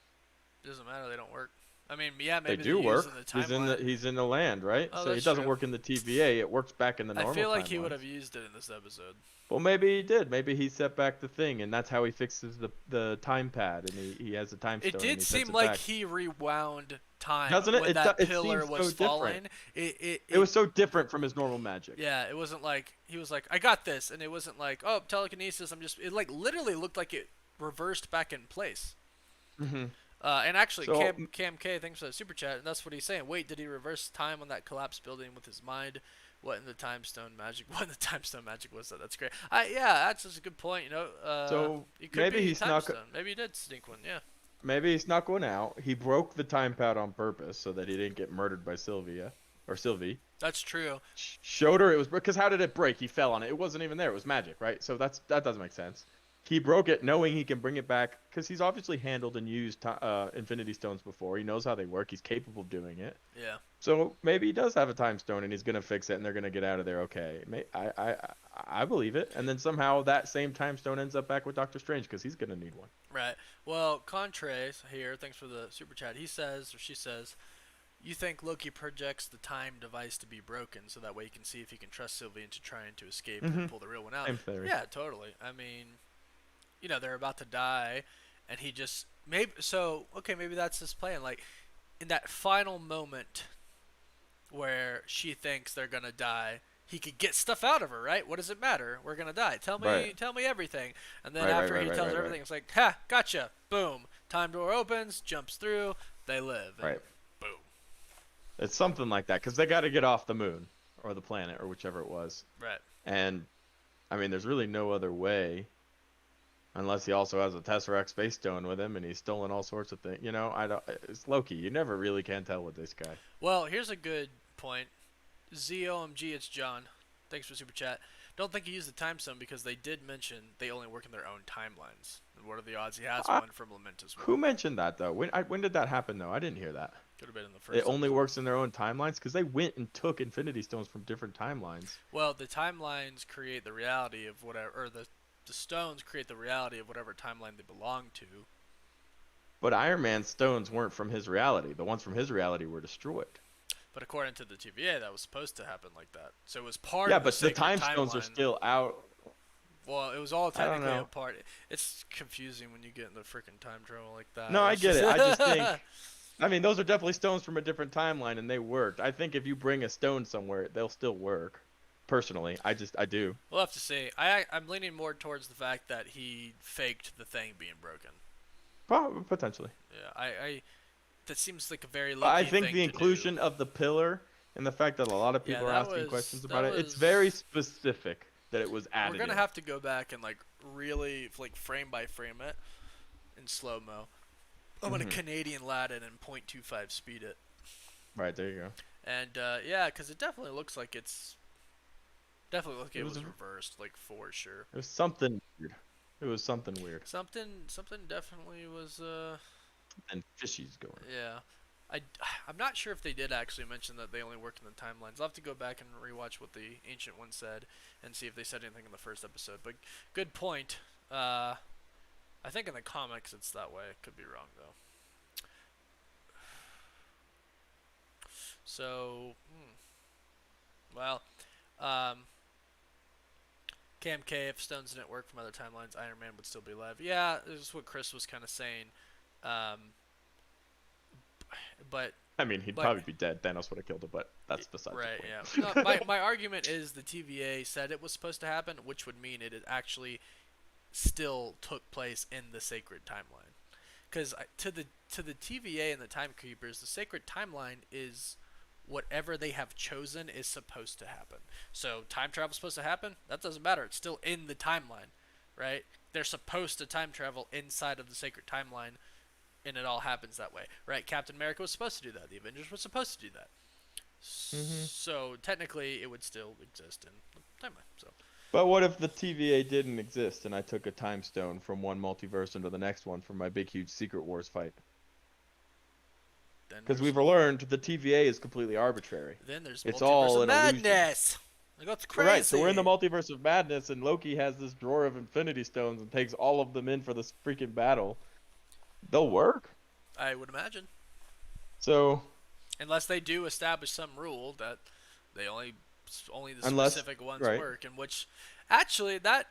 It doesn't matter. They don't work. I mean, yeah, They maybe they do use work. in the He's timeline. in the land, right? Oh, So it that's doesn't true. work in the TVA. It works back in the I normal feel like he would timelines. have used it in this episode. Well, maybe he did. Maybe he set back the thing, and that's how he fixes the time pad, and he has a time It stone, and did he sets seem it like back. he rewound time Doesn't it? when that It pillar seems was so different. falling. It was so different from his normal magic. Yeah, it wasn't like he was like, I got this, and it wasn't like, oh, telekinesis. I'm just. It like literally looked like it reversed back in place. Hmm. And actually, So Cam K, thanks for the super chat. And that's what he's saying. Wait, did he reverse time on that collapsed building with his mind? What in the time stone magic? What in the time stone magic was that? That's great. Yeah, that's just a good point. You know, so it could maybe be he time snuck. stone. Maybe he did sneak one. Yeah, Maybe he snuck one out. He broke the time pad on purpose so that he didn't get murdered by Sylvia or Sylvie. that's true. Showed her it was because how did it break? He fell on it. It wasn't even there. It was magic, right? So that doesn't make sense. He broke it knowing he can bring it back because he's obviously handled and used Infinity Stones before. He knows how they work. He's capable of doing it. Yeah. So maybe he does have a time stone and he's gonna fix it and they're gonna get out of there okay. I believe it. And then somehow that same time stone ends up back with Doctor Strange because he's gonna need one. Right. Well, Contras here, thanks for the super chat. He says, or she says, you think Loki projects the time device to be broken so that way he can see if he can trust Sylvie into trying to escape and pull the real one out? Same theory. Yeah, totally. I mean, you know, they're about to die, and he just maybe so okay, maybe that's his plan. Like in that final moment where she thinks they're gonna die, he could get stuff out of her, right? What does it matter? We're gonna die. Right. Tell me everything. And then Right, after right, he right, tells right, her right, everything, it's like, ha, gotcha. Boom. Time door opens, jumps through, they live. And right. boom. It's something like that because they got to get off the moon or the planet or whichever it was. Right. And I mean, there's really no other way unless he also has a Tesseract space stone with him and he's stolen all sorts of things. You know, I don't. It's Loki. You never really can tell with this guy. Well, here's a good point. ZOMG, it's John. Thanks for super chat. Don't think he used the time stone because they did mention they only work in their own timelines. And what are the odds he has one from Lament as well? Who mentioned that though? When did that happen though? I didn't hear that. Could have been in the first. It only episode. works in their own timelines because they went and took Infinity Stones from different timelines. Well, the timelines create the reality of whatever, or the stones create the reality of whatever timeline they belong to. But Iron Man's stones weren't from his reality. The ones from his reality were destroyed. But according to the TVA, that was supposed to happen like that. So it was part Yeah, of but the sacred time stones are timeline. still out. Well, it was all I don't technically a know. part. It's confusing when you get into freaking time travel like that. No, I It's get just- it. I just think. I mean, those are definitely stones from a different timeline, and they worked. I think if you bring a stone somewhere, they'll still work. Personally, I do. We'll have to see. I'm leaning more towards the fact that he faked the thing being broken. Probably, potentially. Yeah, I that seems like a very But I Loki think thing the to inclusion do. of the pillar and the fact that a lot of Yeah, people are that asking was- questions that about it, it's was- very specific that it was added. We're gonna in. have to go back and like really like frame by frame it in slow mo. I'm gonna Mhm. Canadian lad it and .25 speed it. Right, there you go. And yeah, because it definitely looks like it's definitely like It it was was a- reversed, like for sure. It was something weird. It was something weird. Something definitely was And fishy's going. yeah. I'm not sure if they did actually mention that they only work in the timelines. I'll have to go back and rewatch what the Ancient One said and see if they said anything in the first episode. But good point. I think in the comics it's that way. Could be wrong though. So, well, Cam K, if stones didn't work from other timelines, Iron Man would still be alive. Yeah, this is what Chris was kind of saying. But I mean, he'd But- probably be dead. Thanos would have killed him, but that's besides right, the point. yeah. No, my argument is the TVA said it was supposed to happen, which would mean it actually still took place in the sacred timeline. Because to the TVA and the Timekeepers, the sacred timeline is whatever they have chosen is supposed to happen. So time travel is supposed to happen. That doesn't matter. It's still in the timeline, right? They're supposed to time travel inside of the sacred timeline, and it all happens that way, right? Captain America was supposed to do that. The Avengers were supposed to do that. So technically, it would still exist in the timeline. So But what if the TVA didn't exist and I took a time stone from one multiverse into the next one for my big, huge Secret Wars fight? then Because there's- we've learned the TVA is completely arbitrary. then there's it's multiverse all of an illusion. madness. Like, that's crazy. Right, so we're in the multiverse of madness, and Loki has this drawer of Infinity Stones and takes all of them in for this freaking battle. They'll work. I would imagine. So Unless they do establish some rule that they only the unless specific ones right. work, and which actually that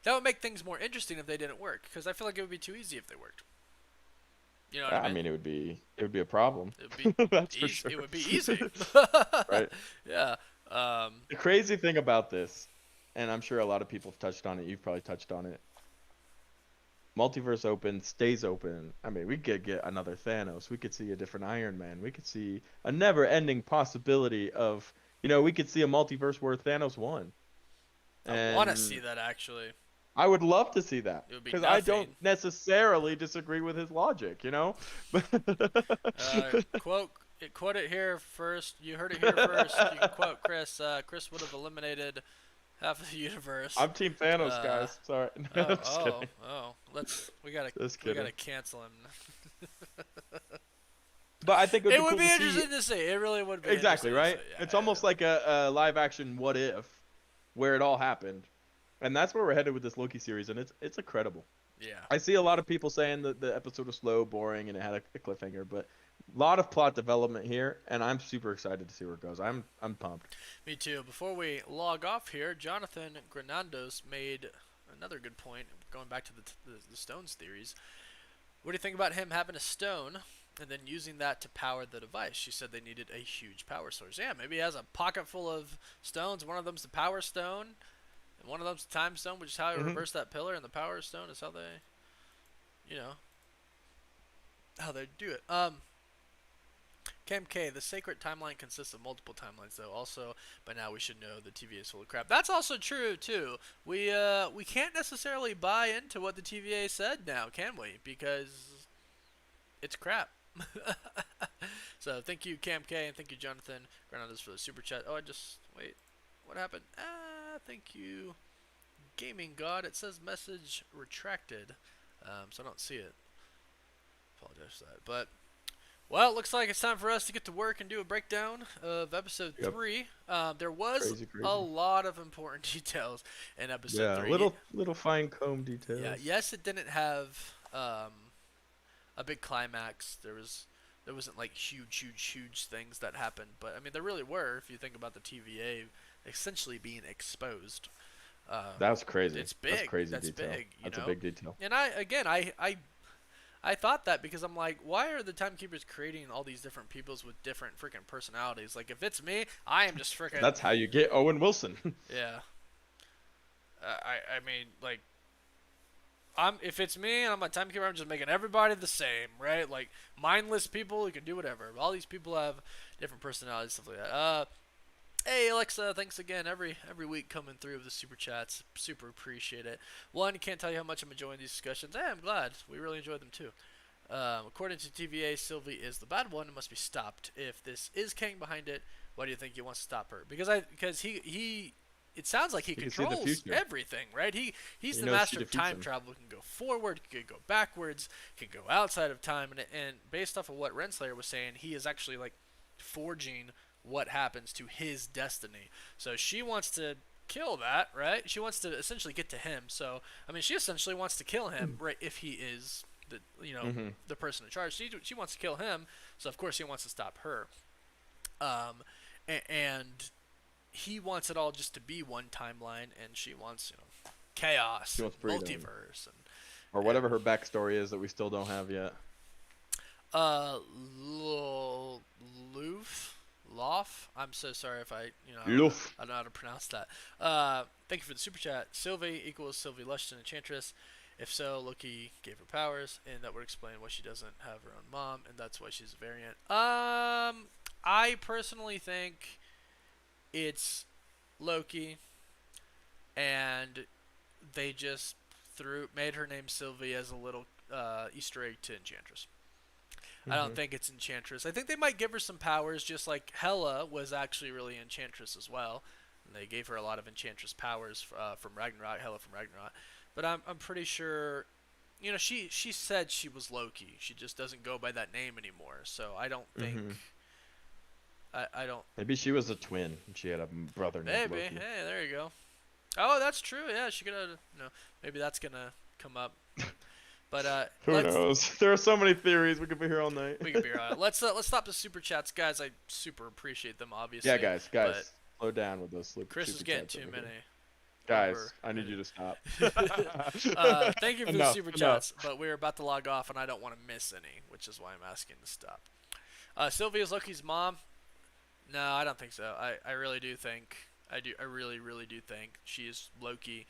would make things more interesting if they didn't work, because I feel like it would be too easy if they worked. You know what I I mean? mean, it would be a problem. It would be That's for easy. sure. It would be easy. Right. Yeah. Um, The crazy thing about this, and I'm sure a lot of people have touched on it. You've probably touched on it. Multiverse open stays open. I mean, we could get another Thanos. We could see a different Iron Man. We could see a never-ending possibility of, we could see a multiverse where Thanos won. I want to see And that actually. I would love to see that It would be because I don't nothing. necessarily disagree with his logic, Uh, quote quote it here first. You heard it here first. You can quote Chris. Chris would have eliminated half of the universe. I'm Team Thanos, Uh, guys. Sorry. oh, I'm just oh, kidding. oh. Just We kidding. gotta cancel him. But I think it would It be would cool be to see. interesting to see. It really would be Exactly, interesting to right? see. It's Yeah, almost like a live action what if where it all happened. And that's where we're headed with this Loki series, and it's incredible. yeah. I see a lot of people saying that the episode was slow, boring, and it had a cliffhanger, but a lot of plot development here, and I'm super excited to see where it goes. I'm pumped. Me too. Before we log off here, Jonathan Granandos made another good point. Going back to the stones theories. What do you think about him having a stone and then using that to power the device? She said they needed a huge power source. Yeah, maybe he has a pocket full of stones. One of them's the power stone, and one of them's the time stone, which is how he Hmm. reversed that pillar. And the power stone is how you know, how they do it. Cam K, the sacred timeline consists of multiple timelines, though. Also, by now we should know the TVA is full of crap. That's also true too. We can't necessarily buy into what the TVA said now, can we? Because it's crap. So thank you, Cam K, and thank you, Jonathan Granados, for the super chat. Oh, I just wait. What happened? Thank you, Gaming God. It says message retracted, so I don't see it. Apologize for that, but. Well, it looks like it's time for us to get to work and do a breakdown of episode Yep. 3. There was Crazy, a crazy. lot of important details in episode Yeah, 3. little fine comb details. Yeah, yes, it didn't have a big climax. There wasn't like huge things that happened, but I mean there really were if you think about the TVA essentially being exposed. Um, That's crazy. it's That's big. crazy That's detail. big. You That's a know. big detail. And I thought that because I'm like, why are the timekeepers creating all these different peoples with different freaking personalities? Like, if it's me, I am just freaking That's how you get Owen Wilson. yeah. I mean, like, if it's me and I'm a timekeeper, I'm just making everybody the same, right? Like mindless people who can do whatever. All these people have different personalities, stuff like that. Hey Alexa, thanks again every week coming through with the super chats. Super appreciate it. One, can't tell you how much I'm enjoying these discussions. Hey, I'm glad. We really enjoy them too. According to TVA, Sylvie is the bad one and must be stopped. If this is Kang behind it, why do you think he wants to stop her? Because he it sounds like he You can see the controls future. everything, right? He's He the knows she master of defeats time him. travel. Can go forward, can go backwards, can go outside of time, and based off of what Renslayer was saying, he is actually like forging what happens to his destiny. So she wants to kill that, right? She wants to essentially get to him. So I mean, she essentially wants to kill him, right? If he is Hmm. the person in charge, she wants to kill him. So of course he wants to stop her. And he wants it all just to be one timeline, and she wants chaos She and wants freedom. multiverse Or whatever her backstory is that we still don't have yet. uh Loof Lof. I'm so sorry if I Loof. I don't know how to pronounce that. Thank you for the super chat. Sylvie equals Sylvie Lushton Enchantress. If so, Loki gave her powers, and that would explain why she doesn't have her own mom, and that's why she's a variant. I personally think it's Loki, and they just made her name Sylvie as a little Easter egg to Enchantress. I don't Hmm. think it's Enchantress. I think they might give her some powers, just like Hela was actually really Enchantress as well. And they gave her a lot of Enchantress powers from Ragnarok, Hela from Ragnarok. But I'm pretty sure, she said she was Loki. She just doesn't go by that name anymore. So I don't think, Hmm. I don't. Maybe she was a twin and she had a brother named Maybe. Loki. Hey, there you go. Oh, that's true. Yeah, she could have. Maybe that's gonna come up. But Who knows? There are so many theories. We could be here all night. we could be right. Let's stop the super chats, guys. I super appreciate them, obviously. Yeah, guys, but slow down with those super Chris is getting chats too over many. here. Guys, I need you to stop. Thank you for the super chats, but we're about to log off, and I don't want to miss any, which is why I'm asking to stop. Sylvia's Loki's mom. No, I don't think so. I really do think I really do think she is Loki.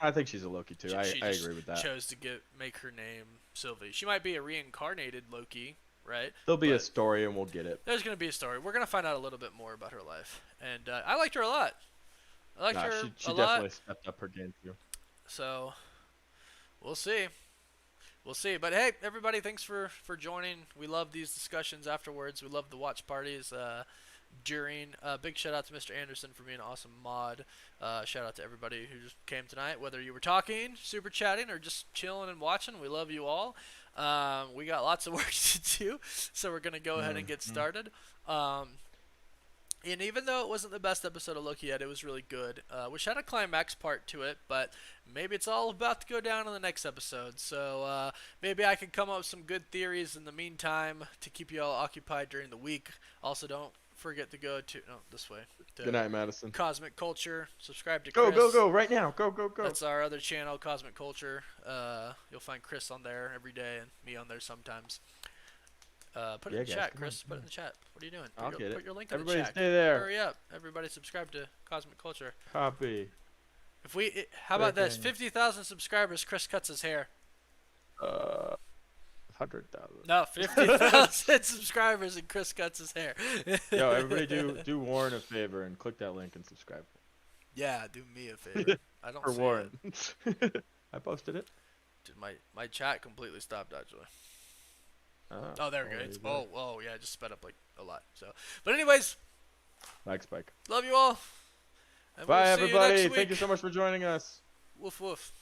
I think she's a Loki too. I agree with that. Chose to make her name Sylvie. She might be a reincarnated Loki, right? There'll be a story, and we'll get it. There's gonna be a story. We're gonna find out a little bit more about her life, and I liked her a lot. I liked her she a definitely lot. stepped up her game too. So we'll see. We'll see. But hey, everybody, thanks for joining. We love these discussions afterwards. We love the watch parties during. Big shout out to Mr. Anderson for being an awesome mod. Shout out to everybody who just came tonight, whether you were talking, super chatting, or just chilling and watching. We love you all. We got lots of work to do, so we're going to go ahead and get started. And even though it wasn't the best episode of Loki yet, it was really good. Which had a climax part to it, but maybe it's all about to go down in the next episode. So maybe I can come up with some good theories in the meantime to keep you all occupied during the week. Also, don't forget to go to this way. Good night, Madison. Cosmic Culture. Subscribe to Chris. Go right now. Go. That's our other channel, Cosmic Culture. You'll find Chris on there every day and me on there sometimes. Put it in the chat, Chris. Put it in the chat. What are you doing? Put your link in the chat. Everybody stay there. Hurry up. Everybody subscribe to Cosmic Culture. Copy. How about this? 50,000 subscribers, Chris cuts his hair. 100,000. No, 50,000 subscribers and Chris cuts his hair. Yo, everybody do Warren a favor and click that link and subscribe. Yeah, do me a favor. I don't For see Warren. it. I posted it. Dude, my chat completely stopped actually. Oh, there we go. Oh, yeah, it just sped up like a lot. So, but anyways, like Spike. love you all. And Bye, we'll see you next everybody. week. Thank you so much for joining us. Woof woof.